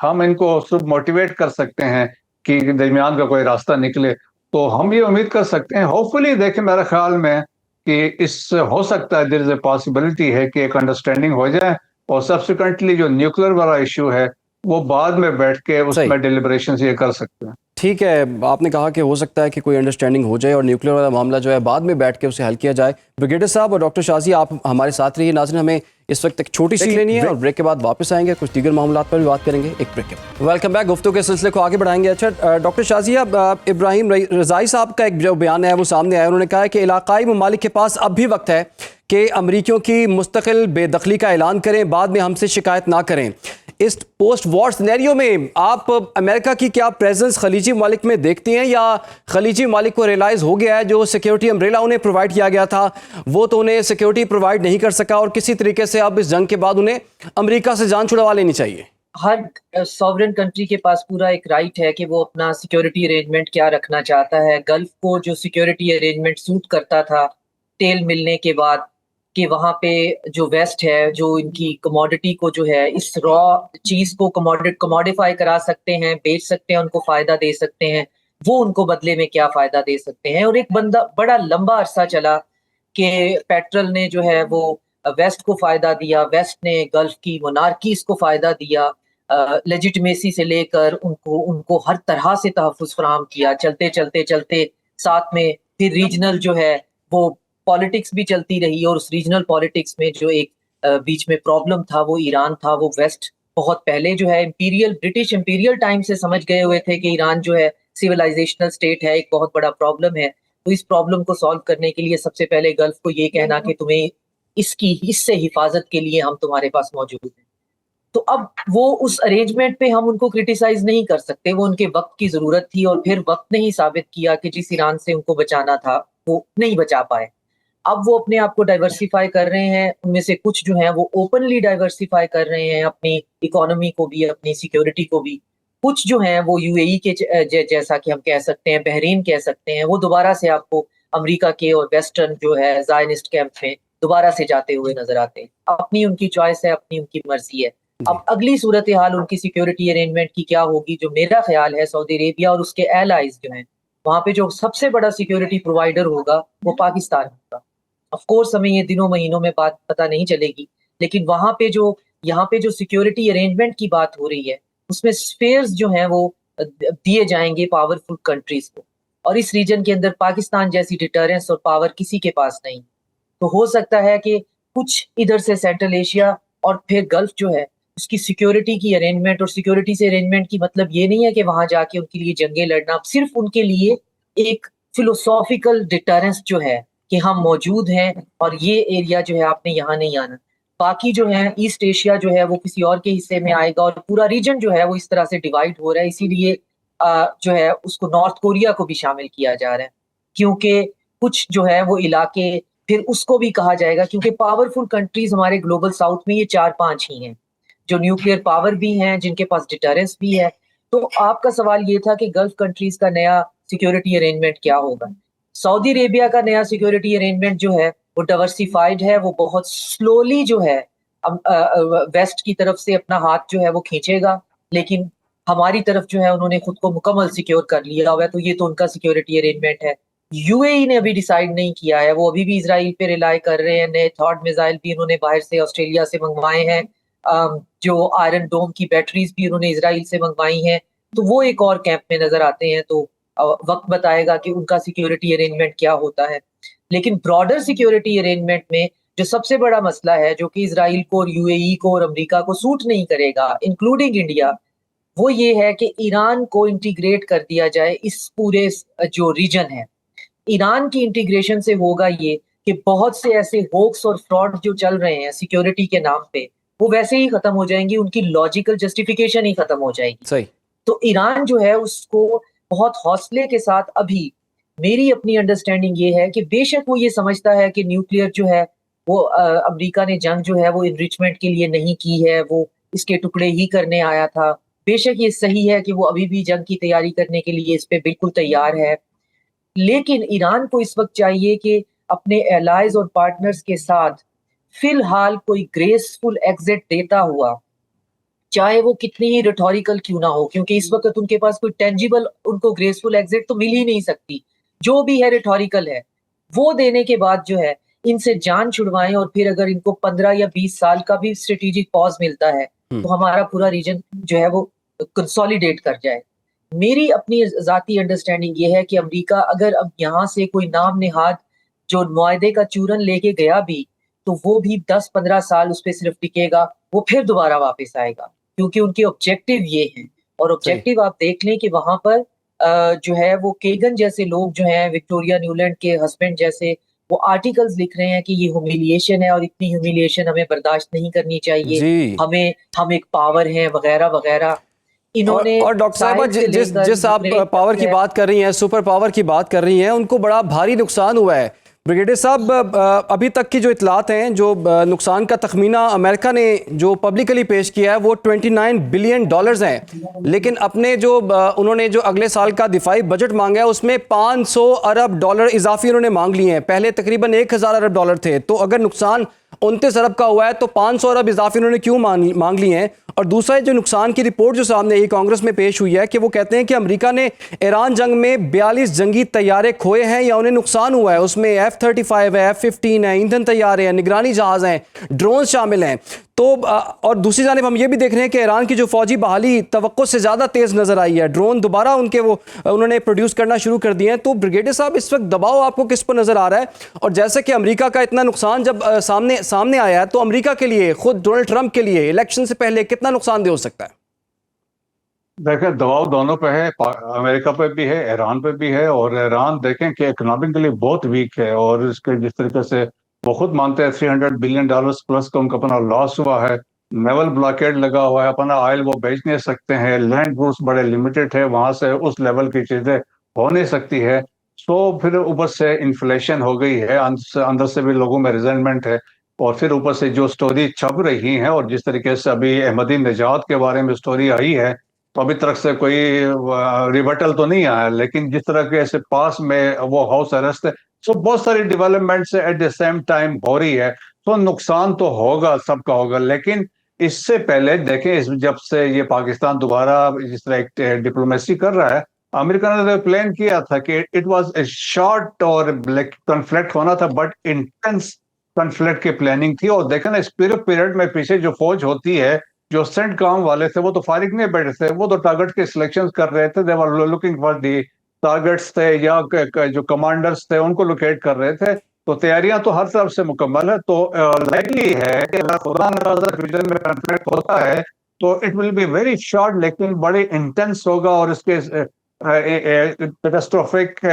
ہم ان کو صرف موٹیویٹ کر سکتے ہیں کہ درمیان کا کوئی راستہ نکلے. تو ہم یہ امید کر سکتے ہیں، ہوپ فلی دیکھیں میرے خیال میں کہ اس سے ہو سکتا ہے دیر از اے پاسبلٹی ہے کہ ایک انڈرسٹینڈنگ ہو جائے، اور سبسیکوینٹلی جو نیوکلیر والا ایشو ہے وہ بعد میں بیٹھ کے اس صحیح میں ڈیلیبریشن یہ کر سکتے ہیں. ٹھیک ہے. آپ نے کہا کہ ہو سکتا ہے کہ کوئی انڈرسٹینڈنگ ہو جائے اور نیوکلیر والا معاملہ جو ہے بعد میں بیٹھ کے اسے حل کیا جائے. بریگیڈیئر صاحب اور ڈاکٹر شازیہ، آپ ہمارے ساتھ رہیے. ناظرین، ہمیں اس وقت ایک چھوٹی سی لینی ہے اور بریک کے بعد واپس آئیں گے، کچھ دیگر معاملات پر بھی بات کریں گے. ایک بریک کے بعد ویلکم بیک. گفتگو کے سلسلے کو آگے بڑھائیں گے. اچھا ڈاکٹر شازیہ، ابراہیم رضائی صاحب کا ایک جو بیان ہے وہ سامنے آیا. انہوں نے کہا ہے کہ علاقائی ممالک کے پاس اب بھی وقت ہے کہ امریکیوں کی مستقل بے دخلی کا اعلان کریں، بعد میں ہم سے شکایت نہ کریں. اس پوسٹ وار سینیریو میں آپ امریکہ کی کیا پریزنس خلیجی ممالک میں دیکھتی ہیں، یا خلیجی ممالک کو ریلائز ہو گیا ہے جو سیکیورٹی امبریلا انہیں پرووائڈ کیا گیا تھا وہ تو انہیں سیکیورٹی پرووائڈ نہیں کر سکا، اور کسی طریقے سے اب اس جنگ کے بعد انہیں امریکہ سے جان چھڑوا لینی چاہیے؟ ہر سوورن کنٹری کے پاس پورا ایک رائٹ ہے کہ وہ اپنا سیکیورٹی ارینجمنٹ کیا رکھنا چاہتا ہے. گلف کو جو سیکیورٹی ارینجمنٹ سوٹ کرتا تھا تیل ملنے کے بعد، کہ وہاں پہ جو ویسٹ ہے جو ان کی کموڈٹی کو جو ہے اس را چیز کو کموڈیفائی کرا سکتے ہیں، بیچ سکتے ہیں، ان کو فائدہ دے سکتے ہیں، وہ ان کو بدلے میں کیا فائدہ دے سکتے ہیں. اور ایک بڑا لمبا عرصہ چلا کہ پیٹرول نے جو ہے وہ ویسٹ کو فائدہ دیا، ویسٹ نے گلف کی مونارکیز کو فائدہ دیا، لیجیٹمیسی سے لے کر ان کو ہر طرح سے تحفظ فراہم کیا. چلتے ساتھ میں پھر ریجنل جو ہے وہ پالیٹکس بھی چلتی رہی، اور اس ریجنل پالیٹکس میں جو ایک بیچ میں پرابلم تھا وہ ایران تھا. وہ ویسٹ بہت پہلے جو ہے برٹش امپیریل ٹائم سے سمجھ گئے ہوئے تھے کہ ایران جو ہے سیولائزیشنل سٹیٹ ہے، ایک بہت بڑا پرابلم ہے. تو اس پرابلم کو سالو کرنے کے لیے سب سے پہلے گلف کو یہ کہنا کہ تمہیں اس سے حفاظت کے لیے ہم تمہارے پاس موجود ہیں. تو اب وہ اس ارینجمنٹ پہ ہم ان کو کرٹیسائز نہیں کر سکتے، وہ ان کے وقت کی ضرورت تھی، اور پھر وقت نے ہی ثابت کیا کہ جس ایران سے ان کو بچانا تھا وہ نہیں بچا پائے. اب وہ اپنے آپ کو ڈائیورسیفائی کر رہے ہیں، ان میں سے کچھ جو ہیں وہ اوپنلی ڈائیورسیفائی کر رہے ہیں، اپنی اکانومی کو بھی، اپنی سیکیورٹی کو بھی. کچھ جو ہیں وہ یو اے ای کے جیسا کہ ہم کہہ سکتے ہیں، بحرین کہہ سکتے ہیں، وہ دوبارہ سے آپ کو امریکہ کے اور ویسٹرن جو ہے زائنسٹ کیمپ میں دوبارہ سے جاتے ہوئے نظر آتے ہیں. اپنی ان کی چوائس ہے، اپنی ان کی مرضی ہے. اب اگلی صورتحال ان کی سیکیورٹی ارینجمنٹ کی کیا ہوگی؟ جو میرا خیال ہے سعودی عربیہ اور اس کے ایلائز جو ہیں، وہاں پہ جو سب سے بڑا سیکیورٹی پرووائڈر ہوگا وہ پاکستان ہوگا. آف کورس ہمیں یہ دنوں مہینوں میں بات پتہ نہیں چلے گی، لیکن یہاں پہ جو سیکیورٹی ارینجمنٹ کی بات ہو رہی ہے اس میں سپیئرز جو ہیں وہ دیے جائیں گے پاورفل کنٹریز کو، اور اس ریجن کے اندر پاکستان جیسی ڈیٹرنس اور پاور کسی کے پاس نہیں. تو ہو سکتا ہے کہ کچھ ادھر سے سینٹرل ایشیا اور پھر گلف جو ہے اس کی سیکیورٹی کی ارینجمنٹ، اور سیکیورٹی سے ارینجمنٹ کی مطلب یہ نہیں ہے کہ وہاں جا کے ان کے لیے جنگیں لڑنا، صرف ان کے لیے ایک فلوسافیکل ڈیٹرنس جو ہے کہ ہم موجود ہیں اور یہ ایریا جو ہے آپ نے یہاں نہیں آنا. باقی جو ہے ایسٹ ایشیا جو ہے وہ کسی اور کے حصے میں آئے گا، اور پورا ریجن جو ہے وہ اس طرح سے ڈیوائڈ ہو رہا ہے. اسی لیے جو ہے اس کو نارتھ کوریا کو بھی شامل کیا جا رہا ہے، کیونکہ کچھ جو ہے وہ علاقے پھر اس کو بھی کہا جائے گا، کیونکہ پاورفل کنٹریز ہمارے گلوبل ساؤتھ میں یہ 4-5 ہی ہیں جو نیوکلیئر پاور بھی ہیں، جن کے پاس ڈیٹرنس بھی ہے. تو آپ کا سوال یہ تھا کہ گلف کنٹریز کا نیا سیکیورٹی ارینجمنٹ کیا ہوگا. سعودی عربیہ کا نیا سیکیورٹی ارینجمنٹ جو ہے وہ ڈائیورسیفائیڈ ہے، وہ بہت سلولی جو ہے ویسٹ کی طرف سے اپنا ہاتھ جو ہے وہ کھینچے گا، لیکن ہماری طرف جو ہے انہوں نے خود کو مکمل سیکیور کر لیا ہوا ہے. تو یہ تو ان کا سیکیورٹی ارینجمنٹ ہے. یو اے ای نے ابھی ڈیسائیڈ نہیں کیا ہے، وہ ابھی بھی اسرائیل پہ ریلائی کر رہے ہیں. نئے تھاڈ میزائل بھی انہوں نے باہر سے آسٹریلیا سے منگوائے ہیں، جو آئرن ڈوم کی بیٹریز بھی انہوں نے اسرائیل سے منگوائی ہیں. تو وہ ایک اور کیمپ میں نظر آتے ہیں. تو وقت بتائے گا کہ ان کا سیکیورٹی ارینجمنٹ کیا ہوتا ہے. لیکن براڈر سیکیورٹی ارینجمنٹ میں جو سب سے بڑا مسئلہ ہے جو کہ اسرائیل کو اور یو اے ای کو اور امریکہ کو سوٹ نہیں کرے گا انکلوڈنگ انڈیا، وہ یہ ہے کہ ایران کو انٹیگریٹ کر دیا جائے اس پورے جو ریجن ہے۔ ایران کی انٹیگریشن سے ہوگا یہ کہ بہت سے ایسے ہوکس اور فراڈ جو چل رہے ہیں سیکیورٹی کے نام پہ وہ ویسے ہی ختم ہو جائیں گی، ان کی لاجیکل جسٹیفیکیشن ہی ختم ہو جائے گی۔ صحیح. تو ایران جو ہے اس کو بہت حوصلے کے ساتھ، ابھی میری اپنی انڈرسٹینڈنگ یہ ہے کہ بے شک وہ یہ سمجھتا ہے کہ نیوکلیئر جو ہے وہ امریکہ نے جنگ جو ہے وہ انریچمنٹ کے لیے نہیں کی ہے، وہ اس کے ٹکڑے ہی کرنے آیا تھا۔ بے شک یہ صحیح ہے کہ وہ ابھی بھی جنگ کی تیاری کرنے کے لیے اس پہ بالکل تیار ہے، لیکن ایران کو اس وقت چاہیے کہ اپنے ایلائز اور پارٹنرز کے ساتھ فی الحال کوئی گریسفل ایگزٹ دیتا ہوا، چاہے وہ کتنی ہی ریٹوریکل کیوں نہ ہو، کیونکہ اس وقت ان کے پاس کوئی ٹینجیبل ان کو گریسفل ایگزٹ تو مل ہی نہیں سکتی، جو بھی ہے ریٹوریکل ہے، وہ دینے کے بعد جو ہے ان سے جان چھڑوائیں، اور پھر اگر ان کو 15 یا 20 سال کا بھی اسٹریٹجک پاز ملتا ہے تو ہمارا پورا ریجن جو ہے وہ کنسولیڈیٹ کر جائے۔ میری اپنی ذاتی انڈرسٹینڈنگ یہ ہے کہ امریکہ اگر اب یہاں سے کوئی نام نہاد جو معاہدے کا چورن لے کے گیا بھی تو وہ بھی 10-15 سال اس پہ صرف ٹکے گا، وہ پھر دوبارہ واپس آئے گا، کیونکہ ان کے آبجیکٹو یہ ہیں۔ اور آبجیکٹو آپ دیکھ لیں کہ وہاں پر جو ہے وہ کیگن جیسے لوگ جو ہیں، وکٹوریا نیولینڈ کے ہسبینڈ جیسے، وہ آرٹیکلز لکھ رہے ہیں کہ یہ ہیومیلیشن ہے اور اتنی ہیومیلیشن ہمیں برداشت نہیں کرنی چاہیے، جی. ہم ایک پاور ہیں وغیرہ وغیرہ۔ انہوں نے اور ڈاکٹر صاحبہ جس آپ پاور کی بات کر رہی ہیں، سپر پاور کی بات کر رہی ہیں، ان کو بڑا بھاری نقصان ہوا ہے۔ بریگیڈیئر صاحب، ابھی تک کی جو اطلاعات ہیں، جو نقصان کا تخمینہ امریکہ نے جو پبلکلی پیش کیا ہے وہ $29 بلین ہیں، لیکن اپنے جو انہوں نے جو اگلے سال کا دفاعی بجٹ مانگا ہے اس میں $500 ارب اضافی انہوں نے مانگ لیے ہیں۔ پہلے تقریباً $1000 ارب تھے، تو اگر نقصان 29 ارب کا ہوا ہے تو 500 ارب اضافی انہوں نے کیوں مانگ لیے ہیں؟ اور دوسرا جو نقصان کی رپورٹ جو سامنے یہ کانگریس میں پیش ہوئی ہے کہ وہ کہتے ہیں کہ امریکہ نے ایران جنگ میں 42 جنگی طیارے کھوئے ہیں یا انہیں نقصان ہوا ہے، اس میں F-35 ہے، F-15 ہے، ایندھن طیارے ہیں، نگرانی جہاز ہیں، ڈرونز شامل ہیں۔ تو اور دوسری جانب ہم یہ بھی دیکھ رہے ہیں کہ ایران کی جو فوجی بحالی توقع سے زیادہ تیز نظر آئی ہے، ڈرون دوبارہ انہوں نے پروڈیوس کرنا شروع کر دیے ہیں۔ تو بریگیڈیئر صاحب، اس وقت دباؤ آپ کو کس پر نظر آ رہا ہے؟ اور جیسے کہ امریکہ کا اتنا نقصان جب سامنے آیا ہے تو امریکہ کے لیے، خود ڈونلڈ ٹرمپ کے لیے الیکشن سے پہلے کتنا نقصان دہ ہو سکتا ہے؟ دیکھیں، دباؤ دونوں پہ ہے، امریکہ پہ بھی ہے، ایران پہ بھی ہے۔ اور ایران دیکھیں کہ اکنامکلی بہت ویک ہے، اور اس کے جس طریقے سے وہ خود مانتے ہیں $300 بلین پلس کا ان کا اپنا لاس ہوا ہے، نیول بلاکیڈ لگا ہوا ہے، اپنا آئل وہ بیچ نہیں سکتے ہیں، لینڈ روٹس بڑے لمیٹڈ ہے، وہاں سے اس لیول کی چیزیں ہو نہیں سکتی ہے۔ سو پھر اوپر سے انفلیشن ہو گئی ہے، اندر سے بھی لوگوں میں ریزنٹمنٹ ہے، اور پھر اوپر سے جو سٹوری چھپ رہی ہیں، اور جس طریقے سے ابھی احمدی نژاد کے بارے میں سٹوری آئی ہے، تو ابھی طرف سے کوئی ریبٹل تو نہیں آیا، لیکن جس طرح کے ایسے پاس میں وہ ہاؤس اریسٹ ہے، سو بہت ساری developments at the same time ہو رہی ہے۔ تو نقصان تو ہوگا، سب کا ہوگا، لیکن اس سے پہلے دیکھیں، جب سے یہ پاکستان دوبارہ جس طرح ایک ڈپلومیسی کر رہا ہے، امریکہ نے پلان کیا تھا کہ اٹ واز اے شارٹ اور کنفلکٹ ہونا تھا، بٹ انٹینس کنفلکٹ کی پلاننگ تھی۔ اور دیکھیں نا، اس پیریڈ میں پیچھے جو فوج ہوتی ہے، جو سینٹ کام والے تھے، وہ تو فارغ نہیں بیٹھے تھے، وہ تو ٹارگٹ کے سلیکشن کر رہے تھے، they were looking for the targets تھے، یا جو کمانڈرز تھے ان کو لوکیٹ کر رہے تھے۔ تو تیاریاں تو ہر طرف سے مکمل ہے، تو لائکلی ہے کہ اگر خدا نخواستہ فیوچر میں کنفلکٹ ہوتا ہے تو it will be very short, لیکن بڑے انٹینس ہوگا، اور اس کے کیٹاسٹروفک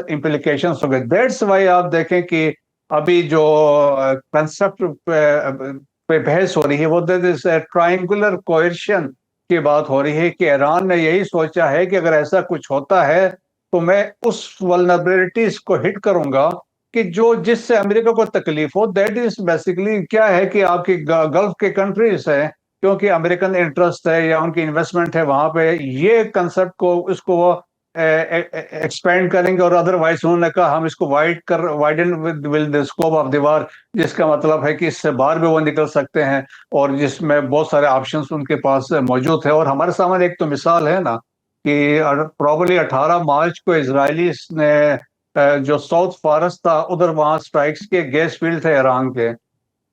امپلیکیشنز ہو گئے۔ دیٹس وائی آپ دیکھیں کہ ابھی جو کنسپٹ پہ بحث ہو رہی ہے، وہ ٹرائنگولر کوئرشن کی بات ہو رہی ہے، کہ ایران نے یہی سوچا ہے کہ اگر ایسا کچھ ہوتا ہے تو میں اس ولنریبلٹیز کو ہٹ کروں گا کہ جس سے امریکہ کو تکلیف ہو۔ دیٹ از بیسیکلی کیا ہے کہ آپ کی گلف کے کنٹریز ہیں، کیونکہ امریکن انٹرسٹ ہے یا ان کی انویسٹمنٹ ہے وہاں پہ، یہ کنسپٹ کو اس کو وہ ایکسپینڈ کریں گے، اور ادروائز انہوں نے کہا ہم اس کو widen with the scope of the war, جس کا مطلب ہے کہ اس سے باہر بھی وہ نکل سکتے ہیں، اور جس میں بہت سارے آپشنز ان کے پاس موجود ہے۔ اور ہمارے سامنے ایک تو مثال ہے نا کہ پروبلی 18 مارچ کو اسرائیلیز نے جو ساؤتھ فارس تھا ادھر، وہاں سٹرائکس کے گیس فیلڈ تھے ایران کے،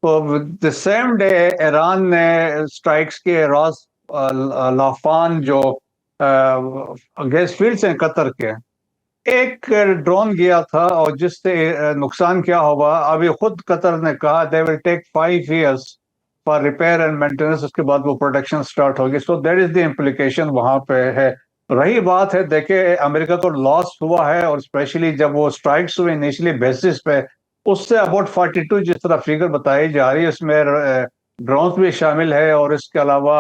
تو دی سیم ڈے ایران نے سٹرائکس کے راس لافان جو گیس فیلڈز ہیں قطر کے، ایک ڈرون گیا تھا اور جس سے نقصان کیا ہوا، ابھی خود قطر نے کہا they will take 5 years for repair and maintenance، اس کے بعد وہ پروڈکشن سٹارٹ ہوگی. سو دیٹ از دی امپلیکیشن وہاں پہ ہے. رہی بات ہے، دیکھیں امریکہ کو لاس ہوا ہے، اور اسپیشلی جب وہ اسٹرائکس ہوئے انیشلی بیسس پہ، اس سے اباؤٹ 42 جس طرح فگر بتائی جا رہی ہے، اس میں ڈرونز بھی شامل ہے، اور اس کے علاوہ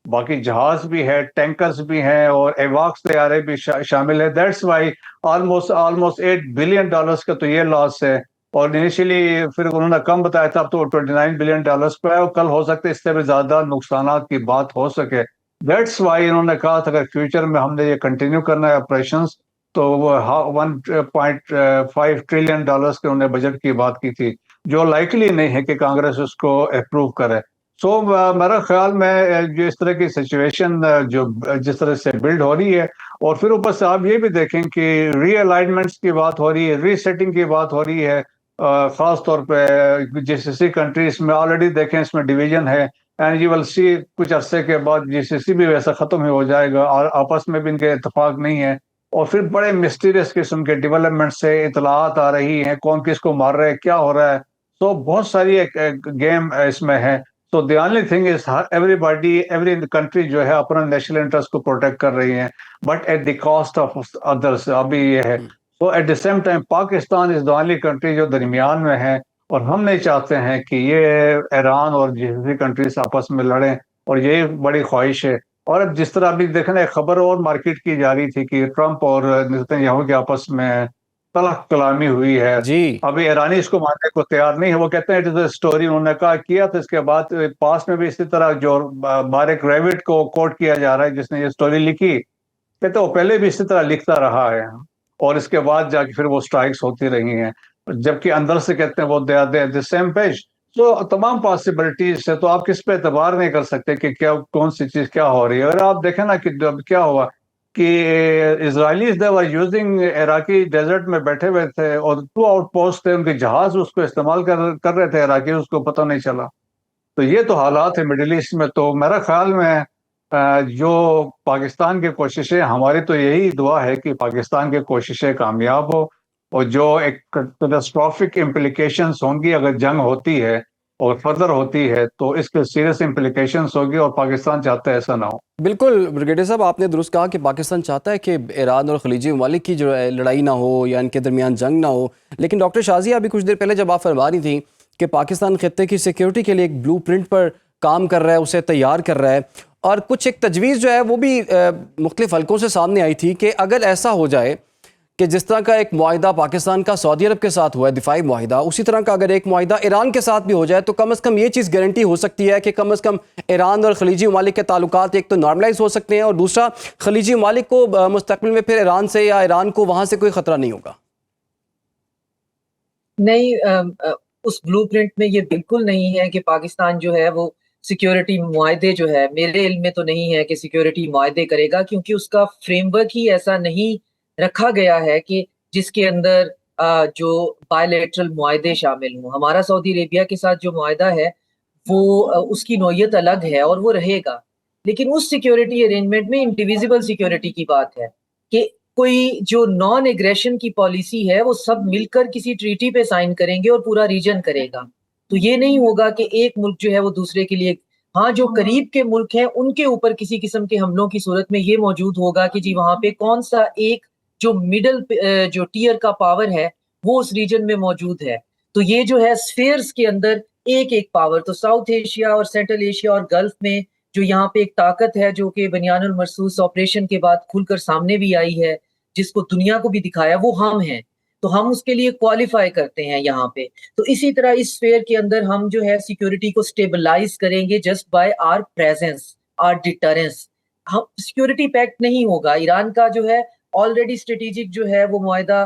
باقی جہاز بھی ہے، ٹینکرز بھی ہیں، اور ایواکس طیارے بھی شامل ہے. دیٹس وائی آلموسٹ $8 بلین کا تو یہ لاس ہے. اور انیشلی پھر انہوں نے کم بتایا تھا، اب تو $29 بلین پہ ہے، اور کل ہو سکتا ہے اس سے بھی زیادہ نقصانات کی بات ہو سکے. دیٹس وائی انہوں نے کہا تھا اگر فیوچر میں ہم نے یہ کنٹینیو کرنا ہے آپریشنز، تو وہ $1.5 ٹریلین کے انہوں نے بجٹ کی بات کی تھی، جو لائکلی نہیں ہے کہ کانگریس اس کو اپروو کرے. سو میرا خیال میں جو اس طرح کی سچویشن جو جس طرح سے بلڈ ہو رہی ہے، اور پھر اوپر سے آپ یہ بھی دیکھیں کہ ری الائنمنٹس کی بات ہو رہی ہے، ری سیٹنگ کی بات ہو رہی ہے، خاص طور پہ جی سی سی کنٹریز میں آلریڈی دیکھیں اس میں ڈویژن ہے. اینڈ یو ول سی کچھ عرصے کے بعد جی سی سی بھی ویسا ختم ہی ہو جائے گا، اور آپس میں بھی ان کے اتفاق نہیں ہے. اور پھر بڑے مسٹیریس قسم کے ڈیولپمنٹ سے اطلاعات آ رہی ہیں، کون کس کو مار رہا ہے، کیا ہو رہا ہے. تو بہت ساری ایک گیم اس میں ہے. So the only thing is every country جو ہے اپنا نیشنل انٹرسٹ کو پروٹیکٹ کر رہی ہیں، but at the cost of others. ابھی یہ ہے. تو at the same time Pakistan is the only country جو درمیان میں ہے، اور ہم نہیں چاہتے ہیں کہ یہ ایران اور جیسی کنٹریز آپس میں لڑیں، اور یہی بڑی خواہش ہے. اور اب جس طرح ابھی دیکھنا ایک خبر اور مارکیٹ کی جا رہی تھی کہ ٹرمپ اور نیتنیاہو کے آپس میں تلخ کلامی ہوئی ہے. جی ابھی ایرانی اس کو ماننے کو تیار نہیں ہے، وہ کہتے ہیں اٹ از اے اسٹوری. انہوں نے کہا کیا تھا اس کے بعد پاس میں بھی اسی طرح جو بارک ریوٹ کو کوٹ کیا جا رہا ہے جس نے یہ اسٹوری لکھی، کہتے وہ پہلے بھی اسی طرح لکھتا رہا ہے، اور اس کے بعد جا کے پھر وہ اسٹرائکس ہوتی رہی ہیں، جبکہ اندر سے کہتے ہیں وہ they are the same page. تو تمام پاسبلٹیز ہے، تو آپ کس پہ اعتبار نہیں کر سکتے کہ کیا کون سی چیز کیا ہو رہی ہے. اور آپ دیکھیں نا کہ کیا ہوا کہ اسرائیلیز دے ور یوزنگ عراقی ڈیزرٹ میں بیٹھے ہوئے تھے، اور 2 آؤٹ پوسٹ تھے ان کے جہاز اس کو استعمال کر رہے تھے عراقی، اس کو پتہ نہیں چلا. تو یہ تو حالات ہے مڈل ایسٹ میں. تو میرا خیال میں جو پاکستان کی کوششیں، ہماری تو یہی دعا ہے کہ پاکستان کی کوششیں کامیاب ہو، اور جو ایک کیٹاسٹرافک امپلیکیشنز ہوں گی اگر جنگ ہوتی ہے اور فردر ہوتی ہے، تو اس کے سیریس امپلیکیشنز ہوگی، اور پاکستان چاہتا ہے ایسا نہ ہو. بالکل بریگیڈیئر صاحب، آپ نے درست کہا کہ پاکستان چاہتا ہے کہ ایران اور خلیجی ممالک کی جو ہے لڑائی نہ ہو یا ان کے درمیان جنگ نہ ہو. لیکن ڈاکٹر شازیہ، ابھی کچھ دیر پہلے جب آپ فرما رہی تھیں کہ پاکستان خطے کی سیکیورٹی کے لیے ایک بلو پرنٹ پر کام کر رہا ہے، اسے تیار کر رہا ہے، اور کچھ ایک تجویز جو ہے وہ بھی مختلف حلقوں سے سامنے آئی تھی کہ اگر ایسا ہو جائے کہ جس طرح کا ایک معاہدہ پاکستان کا سعودی عرب کے ساتھ ہوا ہے دفاعی معاہدہ، اسی طرح کا اگر ایک معاہدہ ایران کے ساتھ بھی ہو جائے تو کم از کم یہ چیز گارنٹی ہو سکتی ہے کہ کم از کم ایران اور خلیجی ممالک کے تعلقات ایک تو نارملائز ہو سکتے ہیں، اور دوسرا خلیجی ممالک کو مستقبل میں پھر ایران سے یا ایران کو وہاں سے کوئی خطرہ نہیں ہوگا. نہیں، اس بلو پرنٹ میں یہ بالکل نہیں ہے کہ پاکستان جو ہے وہ سیکیورٹی معاہدے جو ہے، میرے علم میں تو نہیں ہے کہ سیکیورٹی معاہدے کرے گا، کیونکہ اس کا فریم ورک ہی ایسا نہیں رکھا گیا ہے کہ جس کے اندر جو بائیلیٹرل معاہدے شامل ہوں. ہمارا سعودی عربیہ کے ساتھ جو معاہدہ ہے وہ اس کی نوعیت الگ ہے اور وہ رہے گا، لیکن اس سیکیورٹی ارینجمنٹ میں انڈیویزیبل سیکیورٹی کی بات ہے کہ کوئی جو نان ایگریشن کی پالیسی ہے وہ سب مل کر کسی ٹریٹی پہ سائن کریں گے اور پورا ریجن کرے گا. تو یہ نہیں ہوگا کہ ایک ملک جو ہے وہ دوسرے کے لیے، ہاں جو قریب کے ملک ہیں ان کے اوپر کسی قسم کے حملوں کی صورت میں یہ موجود ہوگا کہ جی وہاں پہ کون سا ایک جو مڈل جو ٹیئر کا پاور ہے وہ اس ریجن میں موجود ہے. تو یہ جو ہے سفیئرز کے اندر ایک ایک پاور، تو ساؤتھ ایشیا اور سینٹرل ایشیا اور گلف میں جو یہاں پہ ایک طاقت ہے جو کہ بنیان المرصوص آپریشن کے بعد کھل کر سامنے بھی آئی ہے، جس کو دنیا کو بھی دکھایا، وہ ہم ہیں. تو ہم اس کے لیے کوالیفائی کرتے ہیں یہاں پہ. تو اسی طرح اس اسفیئر کے اندر ہم جو ہے سیکیورٹی کو سٹیبلائز کریں گے just by our presence, our deterrence. ہم سیکیورٹی پیکٹ نہیں ہوگا. ایران کا جو ہے آلریڈی اسٹریٹجک جو ہے وہ معاہدہ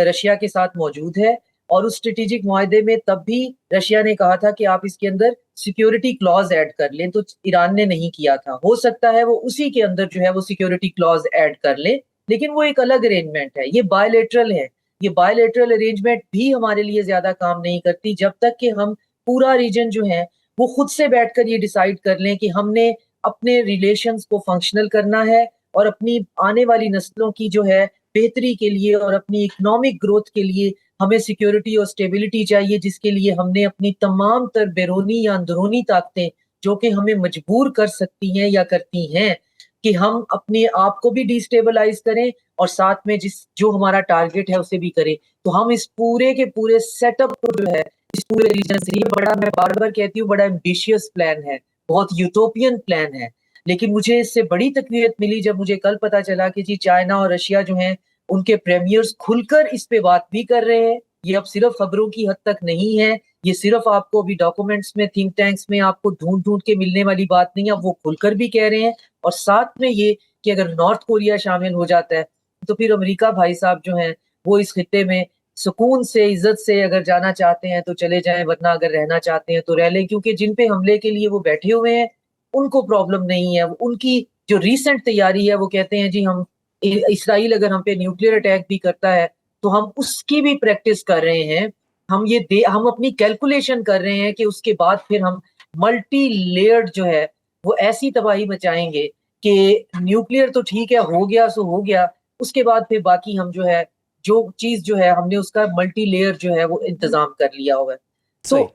رشیا کے ساتھ موجود ہے، اور اس اسٹریٹجک معاہدے میں تب بھی رشیا نے کہا تھا کہ آپ اس کے اندر سیکیورٹی کلوز ایڈ کر لیں، تو ایران نے نہیں کیا تھا. ہو سکتا ہے وہ اسی کے اندر جو ہے وہ سیکیورٹی کلوز ایڈ کر لیں، لیکن وہ ایک الگ ارینجمنٹ ہے. یہ بائیلیٹرل ہے. یہ بائیلیٹرل ارینجمنٹ بھی ہمارے لیے زیادہ کام نہیں کرتی جب تک کہ ہم پورا ریجن جو ہے وہ خود سے بیٹھ کر یہ ڈیسائیڈ کر لیں کہ ہم نے اپنے ریلیشنز کو فنکشنل کرنا ہے اور اپنی آنے والی نسلوں کی جو ہے बेहतरी के लिए और अपनी इकोनॉमिक ग्रोथ के लिए हमें सिक्योरिटी और स्टेबिलिटी चाहिए, जिसके लिए हमने अपनी तमाम तर बैरूनी या अंदरूनी ताकतें जो कि हमें मजबूर कर सकती हैं या करती हैं कि हम अपने आप को भी डिस्टेबलाइज करें और साथ में जो हमारा टारगेट है उसे भी करें। तो हम इस पूरे के पूरे सेटअप को जो है इस पूरे रीजन से, ये बड़ा, मैं बार बार कहती हूँ, बड़ा एम्बिशियस प्लान है, बहुत यूटोपियन प्लान है। लेकिन मुझे इससे बड़ी तकवीत मिली जब मुझे कल पता चला कि जी चाइना और रशिया जो हैं उनके प्रीमियर्स खुलकर इस पे बात भी कर रहे हैं। ये अब सिर्फ खबरों की हद तक नहीं है, ये सिर्फ आपको अभी डॉक्यूमेंट्स में, थिंक टैंक्स में आपको ढूंढ ढूंढ के मिलने वाली बात नहीं है, वो खुलकर भी कह रहे हैं। और साथ में ये कि अगर नॉर्थ कोरिया शामिल हो जाता है तो फिर अमेरिका भाई साहब जो हैं वो इस खित्ते में सुकून से, इज्जत से अगर जाना चाहते हैं तो चले जाएं, वरना अगर रहना चाहते हैं तो रह लें, क्योंकि जिन पे हमले के लिए वो बैठे हुए हैं उनको प्रॉब्लम नहीं है। उनकी जो रीसेंट तैयारी है, वो कहते हैं जी हम इसराइल अगर हम पे न्यूक्लियर अटैक भी करता है तो हम उसकी भी प्रैक्टिस कर रहे हैं। हम अपनी कैलकुलेशन कर रहे हैं कि उसके बाद फिर हम मल्टी लेयर्ड जो है वो ऐसी तबाही मचाएंगे कि न्यूक्लियर तो ठीक है, हो गया सो हो गया, उसके बाद फिर बाकी हम जो है जो चीज जो है हमने उसका मल्टी लेयर जो है वो इंतजाम कर लिया हुआ है। तो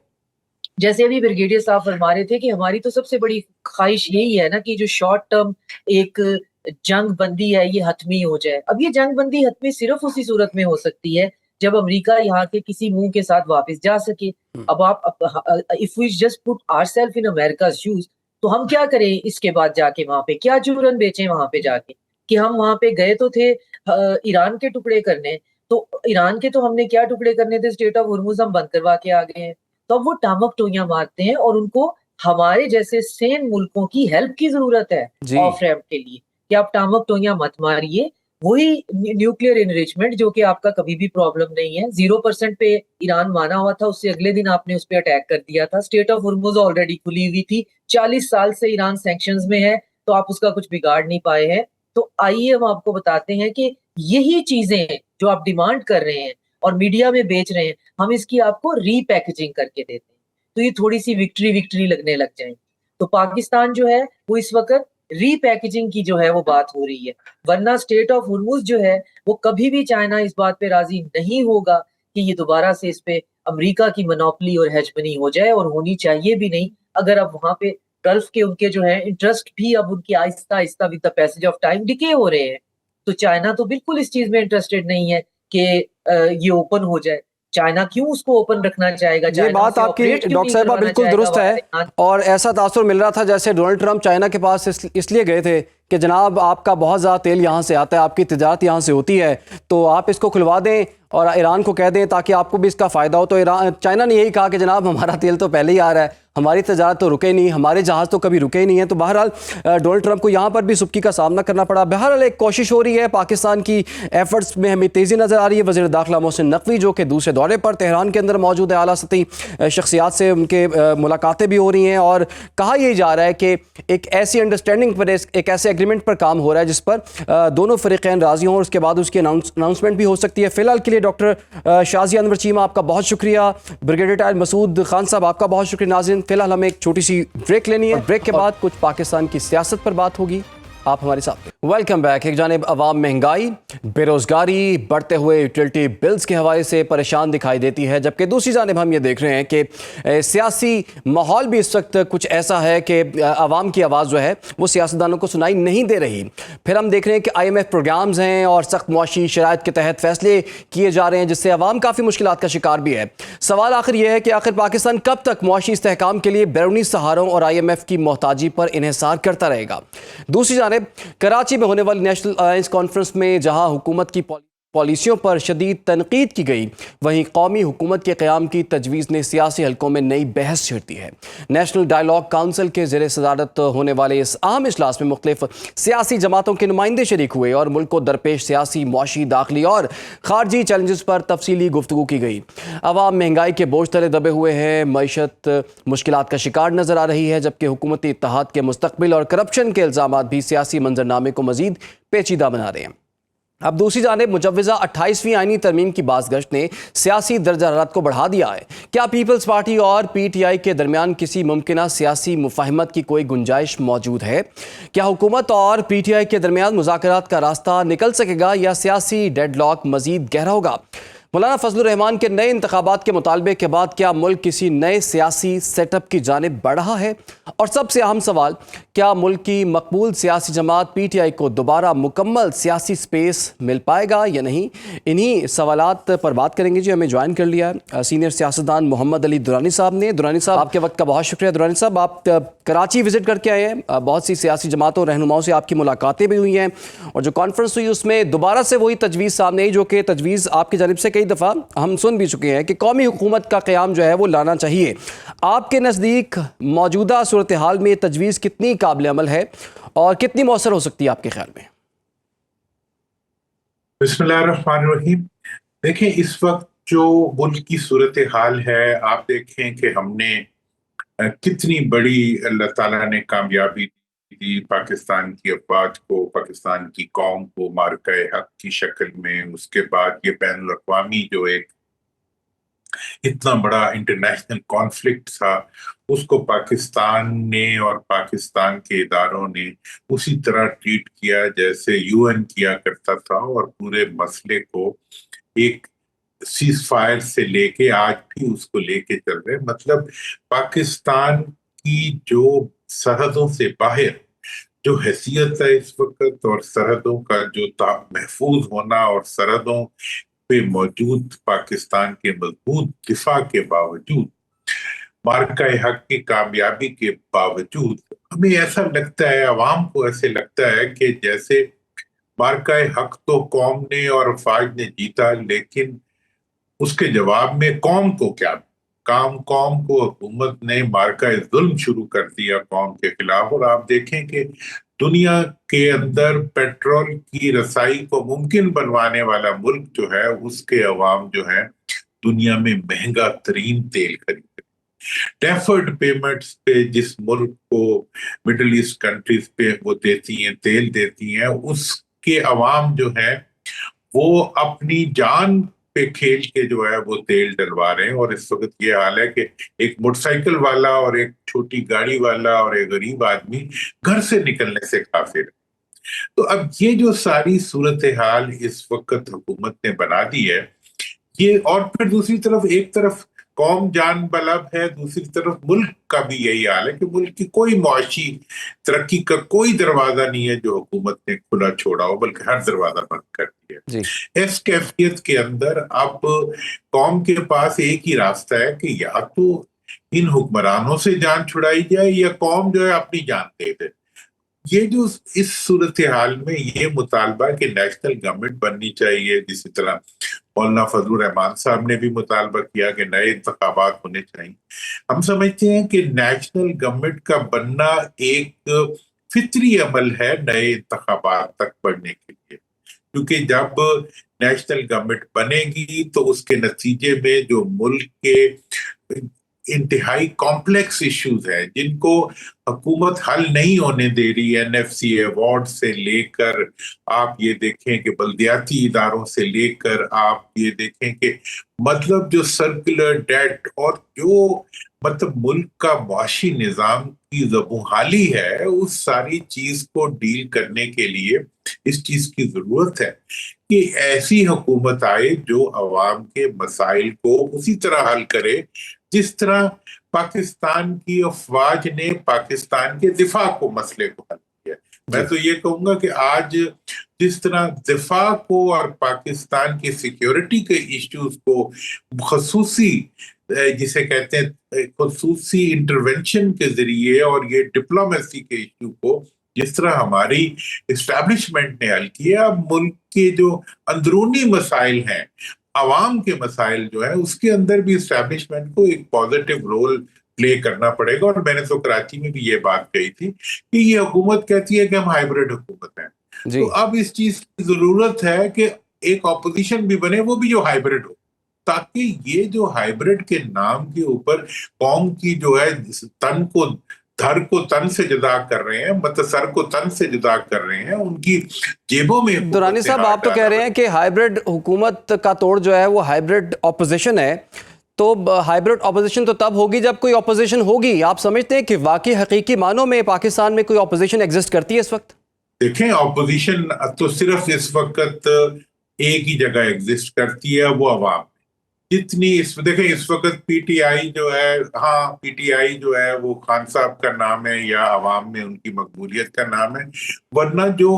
जैसे अभी ब्रिगेडियर साहब फरमा रहे थे कि हमारी तो सबसे बड़ी ख्वाहिश यही है ना कि जो शॉर्ट टर्म एक जंग बंदी है ये हतमी हो जाए। अब ये जंग बंदी हतमी सिर्फ उसी सूरत में हो सकती है जब अमेरिका यहाँ के किसी मुंह के साथ वापस जा सके। अब आप if we just put ourselves in America's shoes, तो हम क्या करें इसके बाद जाके वहां पे, क्या चूरन बेचें वहां पे जाके कि हम वहां पे गए तो थे ईरान के टुकड़े करने, तो ईरान के तो हमने क्या टुकड़े करने थे, स्टेट ऑफ हुर्मुज हम बंद करवा के आ गए हैं। तो अब वो टामक टोइयां मारते हैं और उनको हमारे जैसे सेन मुल्कों की हेल्प की जरूरत है ऑफ रैम्प के लिए कि आप टामक टोइयां मत मारिए। वही न्यूक्लियर इनरिचमेंट जो कि आपका कभी भी प्रॉब्लम नहीं है, 0% पे ईरान माना हुआ था, उससे अगले दिन आपने उस पर अटैक कर दिया था। स्टेट ऑफ हुर्मुज ऑलरेडी खुली हुई थी, 40 साल से ईरान सैंक्शंस में है, तो आप उसका कुछ बिगाड़ नहीं पाए हैं। तो आइए हम आपको बताते हैं कि यही चीजें जो आप डिमांड कर रहे हैं और मीडिया में बेच रहे हैं, हम इसकी आपको रीपैकेजिंग करके देते हैं, तो ये थोड़ी सी विक्ट्री लगने लग जाए। तो पाकिस्तान जो है वो इस वक्त रीपैकेजिंग की जो है वो बात हो रही है, वरना स्टेट ऑफ हुर्मुज जो है वो कभी भी चाइना इस बात पे राजी नहीं होगा कि ये दोबारा से इस पे अमेरिका की मोनोपोली और हेजमनी हो जाए, और होनी चाहिए भी नहीं। अगर अब वहां पे गल्फ के उनके जो है इंटरेस्ट भी अब उनकी Aahista Aahista with the passage of time decay हो रहे हैं, तो चाइना तो बिल्कुल इस चीज में इंटरेस्टेड नहीं है कि ये ओपन हो जाए। चाइना क्यों उसको ओपन रखना चाहेगा? ये बात आपकी डॉक्टर साहबा बिल्कुल दुरुस्त है, और ऐसा तासुर मिल रहा था जैसे डोनाल्ड ट्रंप चाइना के पास इसलिए गए थे कि जनाब आपका बहुत ज़्यादा तेल यहाँ से आता है, आपकी तिजारत यहाँ से होती है, तो आप इसको खुलवा दें और ईरान को कह दें ताकि आपको भी इसका फ़ायदा हो। तो चाइना ने यही कहा कि जनाब हमारा तेल तो पहले ही आ रहा है, हमारी तजारत तो रुके नहीं, हमारे जहाज़ तो कभी रुके ही नहीं है। तो बहरहाल डोनाल्ड ट्रंप को यहाँ पर भी सुबकी का सामना करना पड़ा। बहरहाल एक कोशिश हो रही है, पाकिस्तान की एफर्ट्स में हमें तेज़ी नज़र आ रही है। वज़ीर दाखिला मोहसिन नकवी जो कि दूसरे दौरे पर तेहरान के अंदर मौजूद है, आला सतही शख्सियात से उनके मुलाकातें भी हो रही हैं, और कहा यही जा रहा है कि एक ऐसी अंडरस्टैंडिंग पर, एक ऐसे एग्रीमेंट पर काम हो रहा है जिस पर दोनों फ़रीक़ैन राज़ी हों, और उसके बाद उसकी अनाउंसमेंट भी हो सकती है। फ़िलहाल के लिए डॉक्टर शाज़िया अनवर चीमा आपका बहुत शुक्रिया, ब्रिगेडियर टायर मसूद खान साहब आपका बहुत शुक्रिया। नाज़रीन फ़िलहाल हमें एक छोटी सी ब्रेक लेनी है, ब्रेक के बाद कुछ पाकिस्तान की सियासत पर बात होगी, आप हमारे साथ। Welcome back. एक जानिब अवाम महंगाई, बेरोज़गारी, बढ़ते हुए यूटिलिटी बिल्स के हवाले से परेशान दिखाई देती है, जबकि दूसरी जानिब हम ये देख रहे हैं कि सियासी माहौल भी इस वक्त कुछ ऐसा है कि अवाम की आवाज़ जो है वो सियासतदानों को सुनाई नहीं दे रही। फिर हम देख रहे हैं कि IMF प्रोग्राम्स हैं और सख्त मुआशी शराइत के तहत फैसले किए जा रहे हैं, जिससे अवाम काफ़ी मुश्किलात का शिकार भी है। सवाल आखिर यह है कि आखिर पाकिस्तान कब तक मुआशी इस्तेहकाम के लिए बैरूनी सहारों और IMF की मोहताजी पर इन्हिसार करता रहेगा। दूसरी जानिब कराची में होने वाली नेशनल अलायंस कॉन्फ्रेंस में जहां हुकूमत की पॉलिसियों पर शदीद तनकीद की गई, वहीं कौमी हुकूमत के क़याम की तजवीज़ ने सियासी हलकों में नई बहस छेड़ दी है। नेशनल डायलॉग काउंसिल के ज़ेरे सदारत होने वाले इस अहम इजलास में मुख्तलिफ सियासी जमातों के नुमाइंदे शरीक हुए और मुल्क को दरपेश सियासी, मुआशी, दाखिली और खारजी चैलेंजेस पर तफसीली गुफ्तगू की गई। अवाम महंगाई के बोझ तले दबे हुए हैं, मईशत मुश्किलात का शिकार नज़र आ रही है, जबकि हुकूमती इत्तेहाद के मुस्तकबिल और करप्शन के इल्ज़ामात भी सियासी मंजरनामे को मज़ीद पेचीदा बना रहे हैं। अब दूसरी जानिब मुजव्वज़ा 28वीं आईनी तरमीम की बाज़गश्त ने सियासी दर्जा हरारत को बढ़ा दिया है। क्या पीपल्स पार्टी और PTI के दरमियान किसी मुमकिना सियासी मुफाहमत की कोई गुंजाइश मौजूद है? क्या हुकूमत और PTI के दरमियान मुज़ाकरात का रास्ता निकल सकेगा या सियासी डेडलॉक मज़ीद गहरा होगा? मौलाना फजलुर रहमान के नए इंतखाबात के मुतालबे के बाद क्या मुल्क किसी नए सियासी सेटअप की जानिब बढ़ रहा है? और सबसे अहम सवाल, क्या मुल्क की मकबूल सियासी जमात PTI को दोबारा मुकम्मल सियासी स्पेस मिल पाएगा या नहीं? इन्हीं सवालात पर बात करेंगे जी। हमें ज्वाइन कर लिया है सीनियर सियासतदान मोहम्मद अली दुरानी साहब ने। दुरानी साहब, आपके वक्त का बहुत शुक्रिया। दुरानी साहब, आप कराची विजिट करके आए हैं, बहुत सी सियासी जमातों रहनुमाओं से आपकी मुलाकातें भी हुई हैं और जो कॉन्फ्रेंस हुई उसमें दोबारा से वही तजवीज़ सामने आई जो कि तजवीज़ आपकी जानिब से कई दफ़ा हम सुन भी चुके हैं कि कौमी हुकूमत का क़याम जो है वो लाना चाहिए। आपके नज़दीक मौजूदा सूरत हाल में तजवीज़ कितनी काबिल अमल है और कितनी मौसर हो सकती है आपके ख्याल में? बिस्मिल्लाहिर्रहमानिर्रहीम। देखें, इस वक्त जो मुल्क की सूरत हाल है, आप देखें कि हमने कितनी बड़ी अल्लाह ताला ने कामयाबी दी पाकिस्तान की अफवाज को, पाकिस्तान की कौम को मार्का हक की शक्ल में। उसके बाद ये बैनुल अक़वामी जो एक इतना बड़ा इंटरनेशनल कॉन्फ्लिक्ट था, उसको पाकिस्तान ने और पाकिस्तान के इदारों ने उसी तरह ट्रीट किया जैसे UN किया करता था, और पूरे मसले को एक सीज फायर से लेके आज भी उसको लेके चल रहे। मतलब पाकिस्तान की जो सरहदों से बाहर जो हैसियत है इस वक्त, और सरहदों का जो महफूज होना, और सरहदों पे मौजूद पाकिस्तान के मजबूत दिफा के बावजूद, मार्का हक की कामयाबी के बावजूद, हमें ऐसा लगता है, अवाम को ऐसे लगता है कि जैसे मार्का हक तो कौम ने और अफवाज ने जीता, लेकिन उसके जवाब में कौम को क्या? कौम को हुकूमत ने मार्का जुल्म शुरू कर दिया कौम के खिलाफ। और आप देखें कि दुनिया के अंदर पेट्रोल की रसाई को मुमकिन बनवाने वाला मुल्क जो है, उसके अवाम जो है दुनिया में महंगा तरीन तेल खरीदते। डेफर्ड पेमेंट्स पे जिस मुल्क को मिडिल ईस्ट कंट्रीज पे वो देती हैं, तेल देती हैं, उसके अवाम जो है वो अपनी जान पे खेल के जो है वो तेल डलवा रहे हैं। और इस वक्त ये हाल है कि एक मोटरसाइकिल वाला और एक छोटी गाड़ी वाला और एक गरीब आदमी घर से निकलने से काफिर। तो अब ये जो सारी सूरत हाल इस वक्त हुकूमत ने बना दी है ये, और फिर दूसरी तरफ, एक तरफ कौम जान बलब है, दूसरी तरफ मुल्क का भी यही हाल है कि मुल्क की कोई मुआशी तरक्की का कोई दरवाजा नहीं है जो हुकूमत ने खुला छोड़ा हो, बल्कि हर दरवाजा बंद कर दिया। इस कैफियत के अंदर अब कौम के पास एक ही रास्ता है कि या तो इन हुक्मरानों से जान छुड़ाई जाए या कौम जो है अपनी जान दे दे। ये जो इस सूरत हाल में ये मुतालबा कि नेशनल गवर्नमेंट बननी चाहिए, जिस तरह मौलाना फजलुर रहमान साहब ने भी मुतालबा किया कि नए इंतखाबात होने चाहिए। हम समझते हैं कि नेशनल गवर्नमेंट का बनना एक फितरी अमल है नए इंतखाबात तक बढ़ने के लिए, क्योंकि जब नेशनल गवर्नमेंट बनेगी तो उसके नतीजे में जो मुल्क के इंतहाई कॉम्प्लेक्स इश्यूज हैं जिनको हुकूमत हल नहीं होने दे रही है, NFCA अवार्ड से लेकर आप ये देखें कि बल्दियाती इदारों से लेकर आप ये देखें कि मतलब जो सर्कुलर डेट और जो मतलब मुल्क का मुआशी निज़ाम की ज़बूहाली है, उस सारी चीज को डील करने के लिए इस चीज की जरूरत है कि ऐसी हुकूमत आए जो अवाम के मसाइल को उसी तरह हल करे जिस तरह पाकिस्तान की अफवाज ने पाकिस्तान के दिफा को मसले को हल किया। मैं तो ये कहूंगा कि आज जिस तरह दिफा को और पाकिस्तान की सिक्योरिटी के इश्यूज को खसूसी जिसे कहते हैं खसूसी इंटरवेंशन के जरिए और ये डिप्लोमेसी के इश्यू को जिस तरह हमारी एस्टैब्लिशमेंट ने हल किया, अब मुल्क के जो अंदरूनी मसाइल हैं, अवाम के मसाइल जो है, उसके अंदर भी एस्टैब्लिशमेंट को एक पॉजिटिव रोल प्ले करना पड़ेगा। और मैंने तो कराची में भी ये बात कही थी कि ये हुकूमत कहती है कि हम हाइब्रिड हुकूमत हैं, तो अब इस चीज की जरूरत है कि एक ऑपोजिशन भी बने, वो भी जो हाइब्रिड हो, ताकि ये जो हाइब्रिड के नाम के ऊपर कौम की जो है तन को धर को तन से जुदा कर रहे हैं, मतलब सर को तन से जुदा कर रहे हैं, उनकी जेबों में। दुरानी साहब, आप तो कह रहे हैं कि हाइब्रिड हुकूमत का तोड़ जो है वो हाइब्रिड ऑपोजिशन है, तो हाइब्रिड ऑपोजिशन तो तब होगी जब कोई ऑपोजिशन होगी। आप समझते हैं कि वाकई हकीकी मानों में पाकिस्तान में कोई ऑपोजिशन एग्जिस्ट करती है इस वक्त? देखें, ऑपोजिशन तो सिर्फ इस वक्त एक ही जगह एग्जिस्ट करती है, वो अवाम। जितनी देखें इस वक्त पीटीआई जो है, हाँ पीटीआई जो है वो खान साहब का नाम है या अवाम में उनकी मकबूलियत का नाम है, वरना जो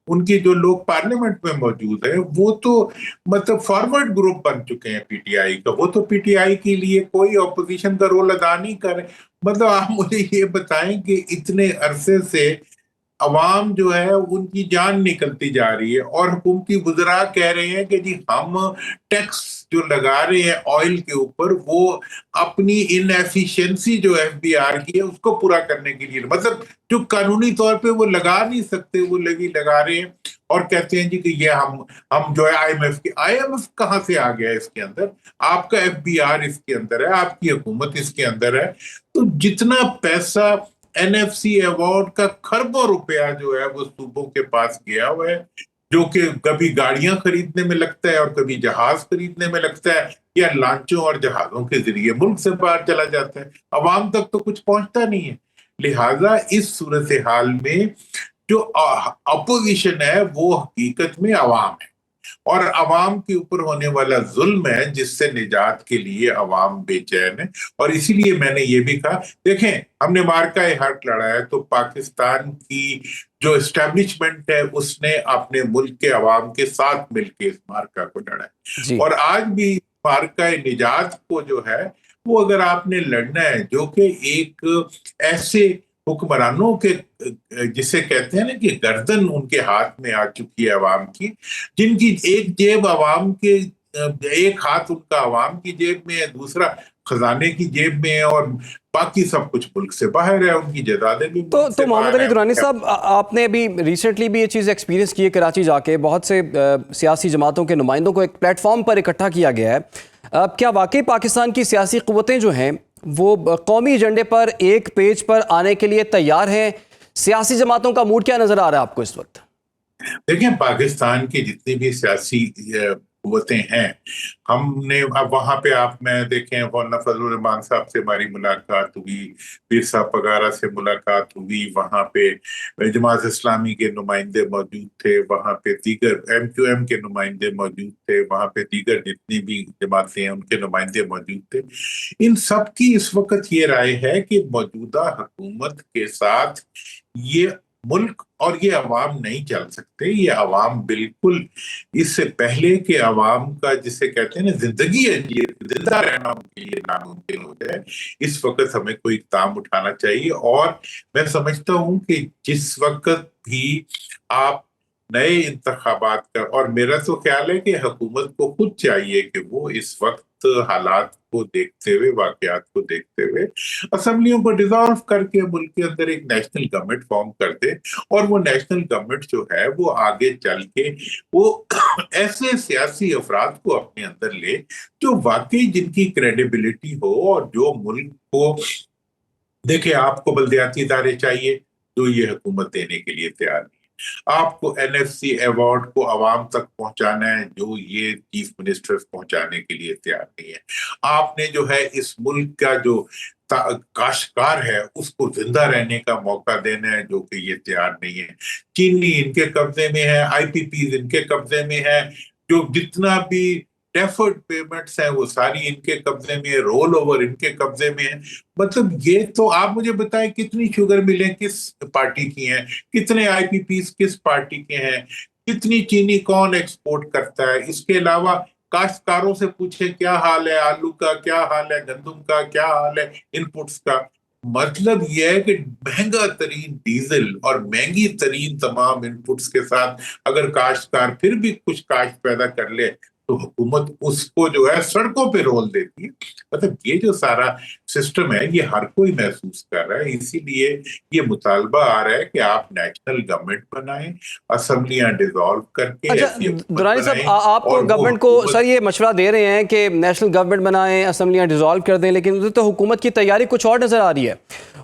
उनके जो लोग पार्लियामेंट में मौजूद है वो तो मतलब फॉरवर्ड ग्रुप बन चुके हैं पीटीआई का। वो तो पीटीआई के लिए कोई ऑपोजिशन का रोल अदा नहीं कर रहे। मतलब आप मुझे ये बताएं कि इतने अरसे से अवाम जो है उनकी जान निकलती जा रही है और हुकूमती वुज़रा कह रहे हैं कि जी हम टैक्स जो लगा रहे हैं ऑयल के ऊपर वो अपनी इनएफिशिएंसी जो एफबीआर की है उसको पूरा करने के लिए, मतलब जो कानूनी तौर पे वो लगा नहीं सकते वो लगा रहे हैं और कहते हैं जी कि ये हम जो है आईएमएफ कहाँ से आ गया इसके अंदर, आपका एफबीआर इसके अंदर है, आपकी हुकूमत इसके अंदर है। तो जितना पैसा एनएफसी अवार्ड का खरबों रुपया जो है वो सूबों के पास गया हुआ है, जो कि कभी गाड़ियां खरीदने में लगता है और कभी जहाज खरीदने में लगता है या लांचों और जहाजों के जरिए मुल्क से बाहर चला जाता है, अवाम तक तो कुछ पहुंचता नहीं है। लिहाजा इस सूरत हाल में जो अपोजिशन है वो हकीकत में अवाम है और अवाम के ऊपर होने वाला जुल्म है जिससे निजात के लिए अवाम बेचैन है। और इसीलिए मैंने ये भी कहा, देखें हमने मार्का हक लड़ा है तो पाकिस्तान की जो एस्टेब्लिशमेंट है उसने अपने मुल्क के अवाम के साथ मिलकर इस मार्का को लड़ा है और आज भी मार्का निजात को जो है वो अगर आपने लड़ना है जो कि एक ऐसे हुक्मरानों के जिसे कहते हैं ना कि गर्दन उनके हाथ में आ चुकी है अवाम की, जिनकी एक जेब अवाम के, एक हाथ उनका अवाम की जेब में है, दूसरा खजाने की जेब में है और बाकी सब कुछ मुल्क से बाहर है, उनकी जायदादें भी तो मोहम्मद अली दुरानी साहब, आपने अभी रिसेंटली भी ये चीज़ एक्सपीरियंस की है कराची जाके, बहुत से सियासी जमातों के नुमाइंदों को एक प्लेटफॉर्म पर इकट्ठा किया गया है। क्या वाकई पाकिस्तान की सियासी क़ुव्वतें जो हैं वो कौमी एजेंडे पर एक पेज पर आने के लिए तैयार हैं? सियासी जमातों का मूड क्या नजर आ रहा है आपको इस वक्त? देखिए, पाकिस्तान की जितनी भी सियासी कुव्वतें हैं, हमने अब वहां पे आप मैं देखें मौलाना फजलुर रहमान साहब से हमारी मुलाकात हुई, पीर साहब पगारा से मुलाकात हुई, वहां पे जमात इस्लामी के नुमाइंदे मौजूद थे, वहां पे दीगर एमक्यूएम के नुमाइंदे मौजूद थे, वहां पे दीगर जितनी भी जमातें हैं उनके नुमाइंदे मौजूद थे। इन सब की इस वक्त ये राय है कि मौजूदा हुकूमत के साथ ये मुल्क और ये अवाम नहीं चल सकते। ये अवाम बिल्कुल इससे पहले के अवाम का जिसे कहते हैं ना जिंदगी है, ये जिंदा रहना उनके लिए नामुमकिन हो जाए, इस वक्त हमें कोई इक़दाम उठाना चाहिए। और मैं समझता हूं कि जिस वक्त भी आप नए इंतखाबात कर, और मेरा तो ख्याल है कि हुकूमत को खुद चाहिए कि वो इस वक्त हालात को देखते हुए, वाकयात को देखते हुए असेंबलियों को डिसॉल्व करके मुल्क के अंदर एक नेशनल गवर्नमेंट फॉर्म कर दे और वो नेशनल गवर्नमेंट जो है वो आगे चल के वो ऐसे सियासी अफराद को अपने अंदर ले जो वाकई जिनकी क्रेडिबिलिटी हो और जो मुल्क को देखे। आपको बल्दियाती इदारे चाहिए तो ये हुकूमत देने के लिए तैयार नहीं, आपको एनएफसी अवार्ड को अवाम तक पहुंचाना है जो ये चीफ मिनिस्टर पहुंचाने के लिए तैयार नहीं है, आपने जो है इस मुल्क का जो काश्तकार है उसको जिंदा रहने का मौका देना है जो कि ये तैयार नहीं है। चीनी इनके कब्जे में है, आईपीपी इनके कब्जे में है, जो जितना भी डेफर्ड पेमेंट्स हैं वो सारी इनके कब्जे में है, रोल ओवर इनके कब्जे में है। मतलब ये तो आप मुझे बताएं कितनी शुगर मिलें किस पार्टी की हैं, कितने आईपीपीस किस पार्टी के हैं, कितनी चीनी कौन एक्सपोर्ट करता है। इसके अलावा काश्तकारों से पूछे क्या हाल है आलू का, क्या हाल है गंदम का, क्या हाल है इनपुट्स का। मतलब यह है कि महंगा तरीन डीजल और महंगी तरीन तमाम इनपुट्स के साथ अगर काश्तकार फिर भी कुछ काश्त पैदा कर ले تو حکومت اس کو جو ہے سڑکوں پہ رول دیتی ہے. مطلب یہ جو سارا سسٹم ہے یہ ہر کوئی محسوس کر رہا ہے. اسی لیے یہ مطالبہ آ رہا ہے کہ آپ نیشنل گورنمنٹ بنائیں, اسمبلیاں ڈیزالو کر کے اچھا ایسی حکومت درانی صاحب، بنائیں. آپ تو اور وہ گورنمنٹ کو حکومت سر یہ مشورہ دے رہے ہیں کہ نیشنل گورنمنٹ بنائیں، اسمبلیاں ڈیزالو کر دیں، لیکن ادھر تو حکومت کی تیاری کچھ اور نظر آ رہی ہے.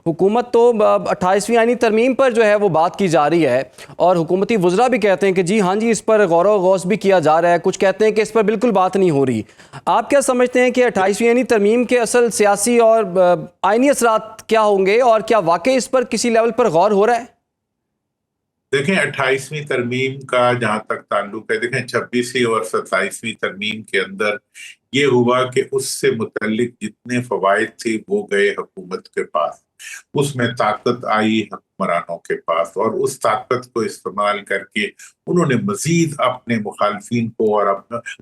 حکومت تو 28ویں آئینی ترمیم پر جو ہے وہ بات کی جا رہی ہے، اور حکومتی وزراء بھی کہتے ہیں کہ جی ہاں جی اس پر غور و غوص بھی کیا جا رہا ہے. کچھ کہتے ہیں کہ اس پر بالکل بات نہیں ہو رہی. آپ کیا سمجھتے ہیں کہ 28ویں آئینی ترمیم کے اصل سیاسی اور آئینی اثرات کیا ہوں گے، اور کیا واقعی اس پر کسی لیول پر غور ہو رہا ہے؟ دیکھیں 28ویں ترمیم کا جہاں تک تعلق ہے، دیکھیں 26ویں اور 27ویں ترمیم کے اندر یہ ہوا کہ اس سے متعلق جتنے فوائد تھے وہ گئے حکومت کے پاس. اس میں طاقت آئی حکمرانوں کے پاس، اور اس طاقت کو استعمال کر کے انہوں نے مزید اپنے مخالفین کو، اور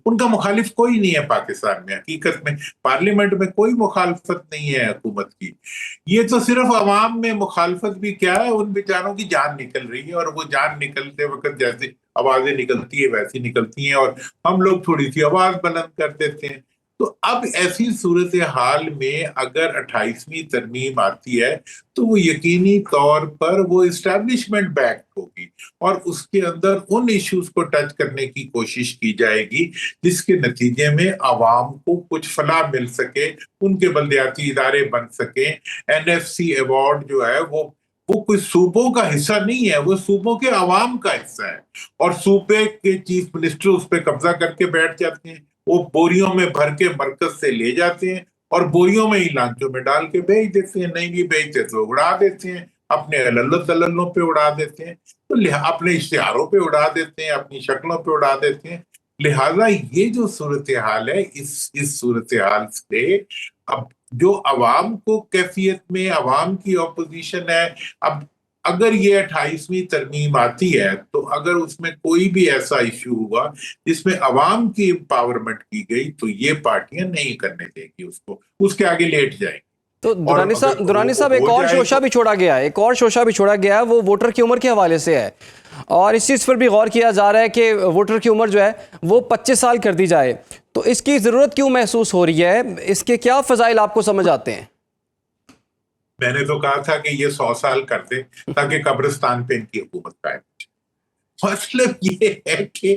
ان کا مخالف کوئی نہیں ہے پاکستان میں، حقیقت میں پارلیمنٹ میں کوئی مخالفت نہیں ہے حکومت کی. یہ تو صرف عوام میں مخالفت بھی کیا ہے، ان بیچاروں کی جان نکل رہی ہے، اور وہ جان نکلتے وقت جیسے آوازیں نکلتی ہے ویسی نکلتی ہیں، اور ہم لوگ تھوڑی سی آواز بلند کر دیتے ہیں. تو اب ایسی صورتحال میں اگر 28ویں ترمیم آتی ہے تو وہ یقینی طور پر وہ اسٹیبلشمنٹ بیک ہوگی، اور اس کے اندر ان ایشوز کو ٹچ کرنے کی کوشش کی جائے گی جس کے نتیجے میں عوام کو کچھ فلاح مل سکے، ان کے بلدیاتی ادارے بن سکیں. NFC ایوارڈ جو ہے وہ کوئی صوبوں کا حصہ نہیں ہے، وہ صوبوں کے عوام کا حصہ ہے، اور صوبے کے چیف منسٹر اس پہ قبضہ کر کے بیٹھ جاتے ہیں. وہ بوریوں میں بھر کے مرکز سے لے جاتے ہیں اور بوریوں میں ہی لانچوں میں ڈال کے بیچ دیتے ہیں. نہیں بھی بیچتے تو اڑا دیتے ہیں، اپنے تللوں پہ اڑا دیتے ہیں، تو اپنے اشتہاروں پہ اڑا دیتے ہیں، اپنی شکلوں پہ اڑا دیتے ہیں. لہٰذا یہ جو صورتحال ہے، اس صورتحال سے اب جو عوام کو کیفیت میں عوام کی اپوزیشن ہے، اب اگر یہ 28ویں ترمیم آتی ہے تو اگر اس میں کوئی بھی ایسا ایشو ہوا جس میں عوام کی امپاورمنٹ کی گئی تو یہ پارٹیاں نہیں کرنے دیں گی اس کو، اس کے آگے لیٹ جائیں گی. تو درانی صاحب ایک اور شوشہ بھی چھوڑا گیا ہے، وہ ووٹر کی عمر کے حوالے سے ہے، اور اس چیز پر بھی غور کیا جا رہا ہے کہ ووٹر کی عمر جو ہے وہ 25 سال کر دی جائے. تو اس کی ضرورت کیوں محسوس ہو رہی ہے؟ اس کے کیا فضائل آپ کو سمجھ آتے ہیں؟ میں نے تو کہا تھا کہ یہ 100 سال کر دیں تاکہ قبرستان پہ ان کی حکومت قائم ہو جائے. مطلب یہ ہے کہ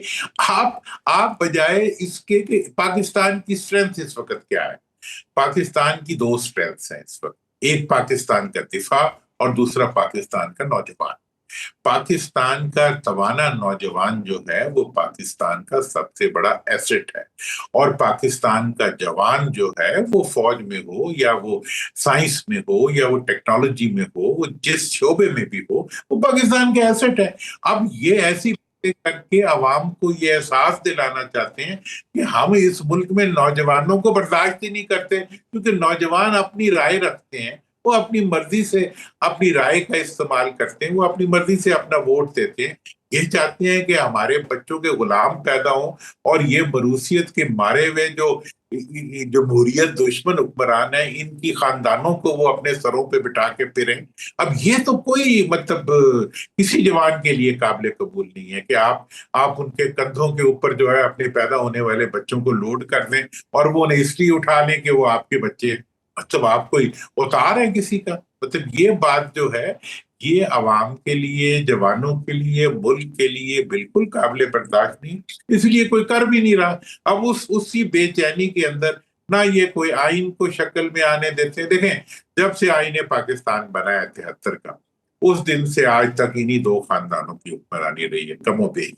آپ بجائے اس کے کہ پاکستان کی اسٹرینتھ اس وقت کیا ہے. پاکستان کی 2 اسٹرینتھس ہیں اس وقت، ایک پاکستان کا دفاع اور دوسرا پاکستان کا نوجوان. پاکستان کا توانا نوجوان جو ہے وہ پاکستان کا سب سے بڑا ایسٹ ہے، اور پاکستان کا جوان جو ہے وہ فوج میں ہو یا وہ سائنس میں ہو یا وہ ٹیکنالوجی میں ہو، وہ جس شعبے میں بھی ہو، وہ پاکستان کا ایسٹ ہے. اب یہ ایسی باتیں کر کے عوام کو یہ احساس دلانا چاہتے ہیں کہ ہم اس ملک میں نوجوانوں کو برداشت ہی نہیں کرتے، کیونکہ نوجوان اپنی رائے رکھتے ہیں، وہ اپنی مرضی سے اپنی رائے کا استعمال کرتے ہیں، وہ اپنی مرضی سے اپنا ووٹ دیتے ہیں. یہ چاہتے ہیں کہ ہمارے بچوں کے غلام پیدا ہوں، اور یہ مروثیت کے مارے ہوئے جو جمہوریت دشمن حکمران ہیں ان کی خاندانوں کو وہ اپنے سروں پہ بٹھا کے پھریں. اب یہ تو کوئی مطلب کسی جوان کے لیے قابل قبول نہیں ہے کہ آپ ان کے کندھوں کے اوپر جو ہے اپنے پیدا ہونے والے بچوں کو لوڈ کر دیں اور وہ انہیں اس لیے اٹھا لیں کہ وہ آپ کے بچے ہیں. مطلب آپ کوئی اتار ہے کسی کا؟ مطلب یہ بات جو ہے یہ عوام کے لیے، جوانوں کے لیے، ملک کے لیے بالکل قابل برداشت نہیں، اس لیے کوئی کر بھی نہیں رہا. اب اسی بے چینی کے اندر نہ یہ کوئی آئین کو شکل میں آنے دیتے. دیکھیں جب سے آئین پاکستان بنا ہے 73 کا، اس دن سے آج تک انہی 2 خاندانوں کی حکمرانی رہی ہے کم و بیش،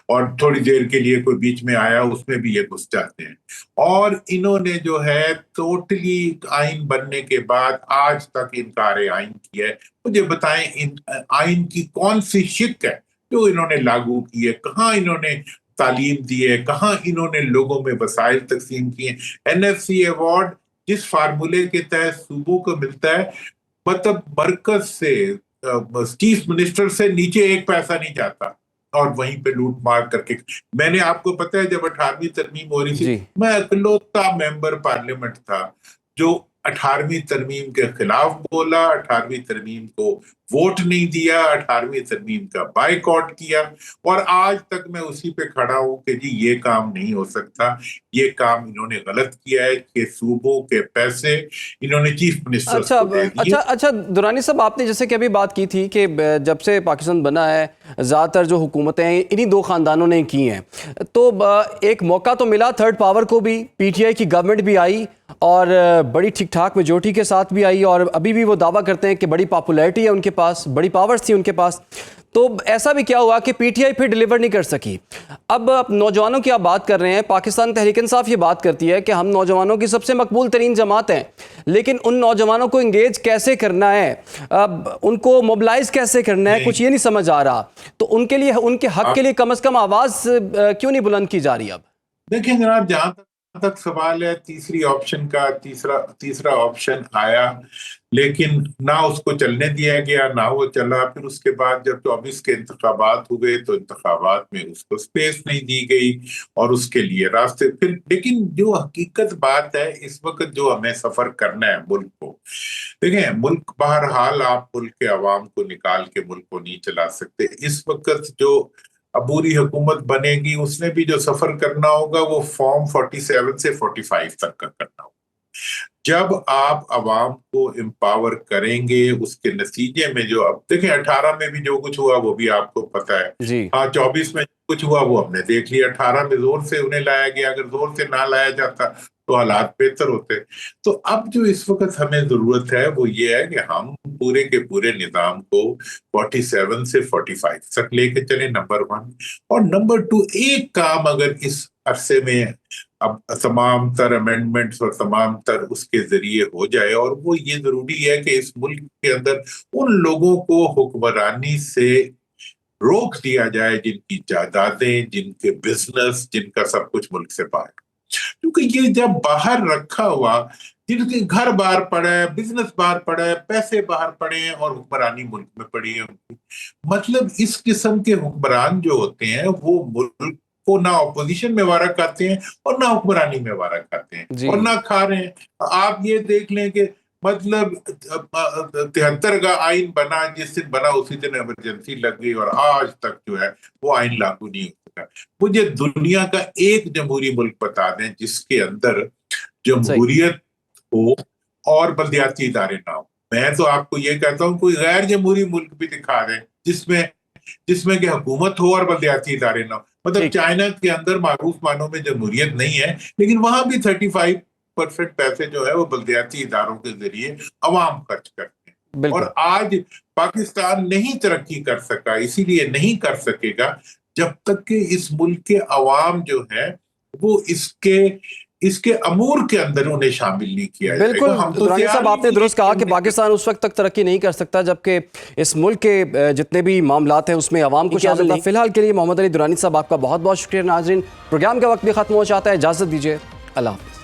اور تھوڑی دیر کے لیے کوئی بیچ میں آیا اس میں بھی یہ گھس جاتے ہیں. اور انہوں نے جو ہے ٹوٹلی آئین بننے کے بعد آج تک انکار آئین کیا ہے. مجھے بتائیں آئین کی کون سی شق ہے جو انہوں نے لاگو کی ہے؟ کہاں انہوں نے تعلیم دی ہے؟ کہاں انہوں نے لوگوں میں وسائل تقسیم کیے ہیں؟ NFC ایوارڈ جس فارمولے کے تحت صوبوں کو ملتا ہے، مطلب مرکز سے چیف منسٹر سے نیچے 1 پیسہ نہیں جاتا، اور وہیں پہ لوٹ مار کر کے. میں نے آپ کو پتہ ہے جب 18ویں ترمیم ہو رہی تھی، میں اکلوتا ممبر پارلیمنٹ تھا جو 18वीं तरमीम के खिलाफ बोला, 18वीं तरमीम को वोट नहीं दिया, 18वीं तरमीम का बाइकआउट किया, और आज तक मैं उसी पे खड़ा हूं कि जी ये काम नहीं हो सकता, ये काम इन्होंने गलत किया है कि सूबों के पैसे इन्होंने चीफ मिनिस्टर को दे दिए। अच्छा दुरानी साहब, आपने जैसे कि अभी बात की थी कि जब से पाकिस्तान बना है ज़्यादातर जो हुकूमतें हैं इन्हीं दो ख़ानदानों ने की हैं, तो एक मौका तो मिला थर्ड पावर को भी, पीटीआई की गवर्नमेंट भी आई और बड़ी ठीक ठाक मेजोरिटी के साथ भी आई, और अभी भी वो दावा करते हैं कि बड़ी पॉपुलैरिटी है उनके पास, बड़ी पावर्स थी उनके पास। तो ऐसा भी क्या हुआ कि पीटीआई फिर डिलीवर नहीं कर सकी। अब नौजवानों की आप बात कर रहे हैं, पाकिस्तान तहरीक इंसाफ ये बात करती है कि हम नौजवानों की सबसे मकबूल तरीन जमात हैं, लेकिन उन नौजवानों को इंगेज कैसे करना है, अब उनको मोबिलाइज कैसे करना है, कुछ ये नहीं समझ आ रहा। तो उनके लिए, उनके हक के लिए कम से कम आवाज़ क्यों नहीं बुलंद की जा रही? अब देखिए जनाब, जहां तक सवाल है तीसरी ऑप्शन का, तीसरा ऑप्शन आया, लेकिन ना उसको चलने दिया गया, ना वो चला। फिर उसके बाद जब 24 के इंतखाबात हुए तो इंतखाबात में उसको स्पेस नहीं दी गई और उसके लिए रास्ते फिर। लेकिन जो हकीकत बात है इस वक्त जो हमें सफर करना है मुल्क को, देखिए मुल्क बहरहाल आप मुल्क के अवाम को निकाल के मुल्क को नहीं चला सकते। इस वक्त जो अबूरी हुकूमत बनेगी उसने भी जो सफर करना होगा वो फॉर्म 47 से 45 तक का करना होगा। जब आप अवाम को एम्पावर करेंगे उसके नतीजे में जो, अब देखें 18 में भी जो कुछ हुआ वो भी आपको पता है जी। हाँ, 24 में जो कुछ हुआ वो हमने देख लिया। 18 में जोर से उन्हें लाया गया, अगर जोर से ना लाया जाता तो हालात बेहतर होते। तो अब जो इस वक्त हमें जरूरत है वो ये है कि हम पूरे के पूरे निजाम को 47 से 45 तक लेके चले, नंबर 1। और नंबर 2, एक काम अगर इस अरसे में अब तमाम तर अमेंडमेंट्स और तमाम तर उसके जरिए हो जाए, और वो ये जरूरी है कि इस मुल्क के अंदर उन लोगों को हुक्मरानी से रोक दिया जाए जिनकी जायदादें, जिनके बिजनेस, जिनका सब कुछ मुल्क से बाहर। क्योंकि ये जब बाहर रखा हुआ, जिनके घर बाहर पड़ा है, बिजनेस बाहर पड़ा है, पैसे बाहर पड़े हैं और हुक्मरानी मुल्क में पड़ी है उनकी, मतलब इस किस्म के हुक्मरान जो होते हैं वो मुल्क को ना ऑपोजिशन में वारा खाते हैं और ना हुक्मरानी में वारा खाते हैं और ना खा रहे हैं। आप ये देख लें कि मतलब 73 का आइन बना, जिस दिन बना उसी दिन इमरजेंसी लग गई और आज तक जो है वो आइन लागू नहीं हो सका। मुझे दुनिया का एक जमहूरी मुल्क बता दें जिसके अंदर जमहूरियत हो और बल्दियाती इदारे ना हो। मैं तो आपको ये कहता हूँ कोई गैर जमहूरी मुल्क भी दिखा दें जिसमें कि हुकूमत हो और बल्दियाती इदारे ना हो। मतलब चाइना के अंदर मारूफ मानों में जमहूरियत नहीं है, लेकिन वहां भी 35% पैसे जो है वो बल्दियाती इदारों के जरिए अवाम खर्च करते हैं। और आज पाकिस्तान नहीं तरक्की कर सका, इसीलिए नहीं कर सकेगा जब तक कि इस मुल्क के अवाम जो है वो इसके अमूर के अंदर उन्हें शामिल नहीं किया जाएगा। बिल्कुल दुरानी साहब, आपने दुरुस्त कहा कि पाकिस्तान उस वक्त तक तरक्की नहीं कर सकता जबकि इस मुल्क के जितने भी मामलात हैं उसमें अवाम को शामिल नहीं। फिलहाल के लिए मोहम्मद अली दुरानी साहब आपका बहुत बहुत शुक्रिया। नाज़रीन, प्रोग्राम का वक्त भी खत्म हो जाता है, इजाज़त दीजिए, अल्लाह हाफ़िज़।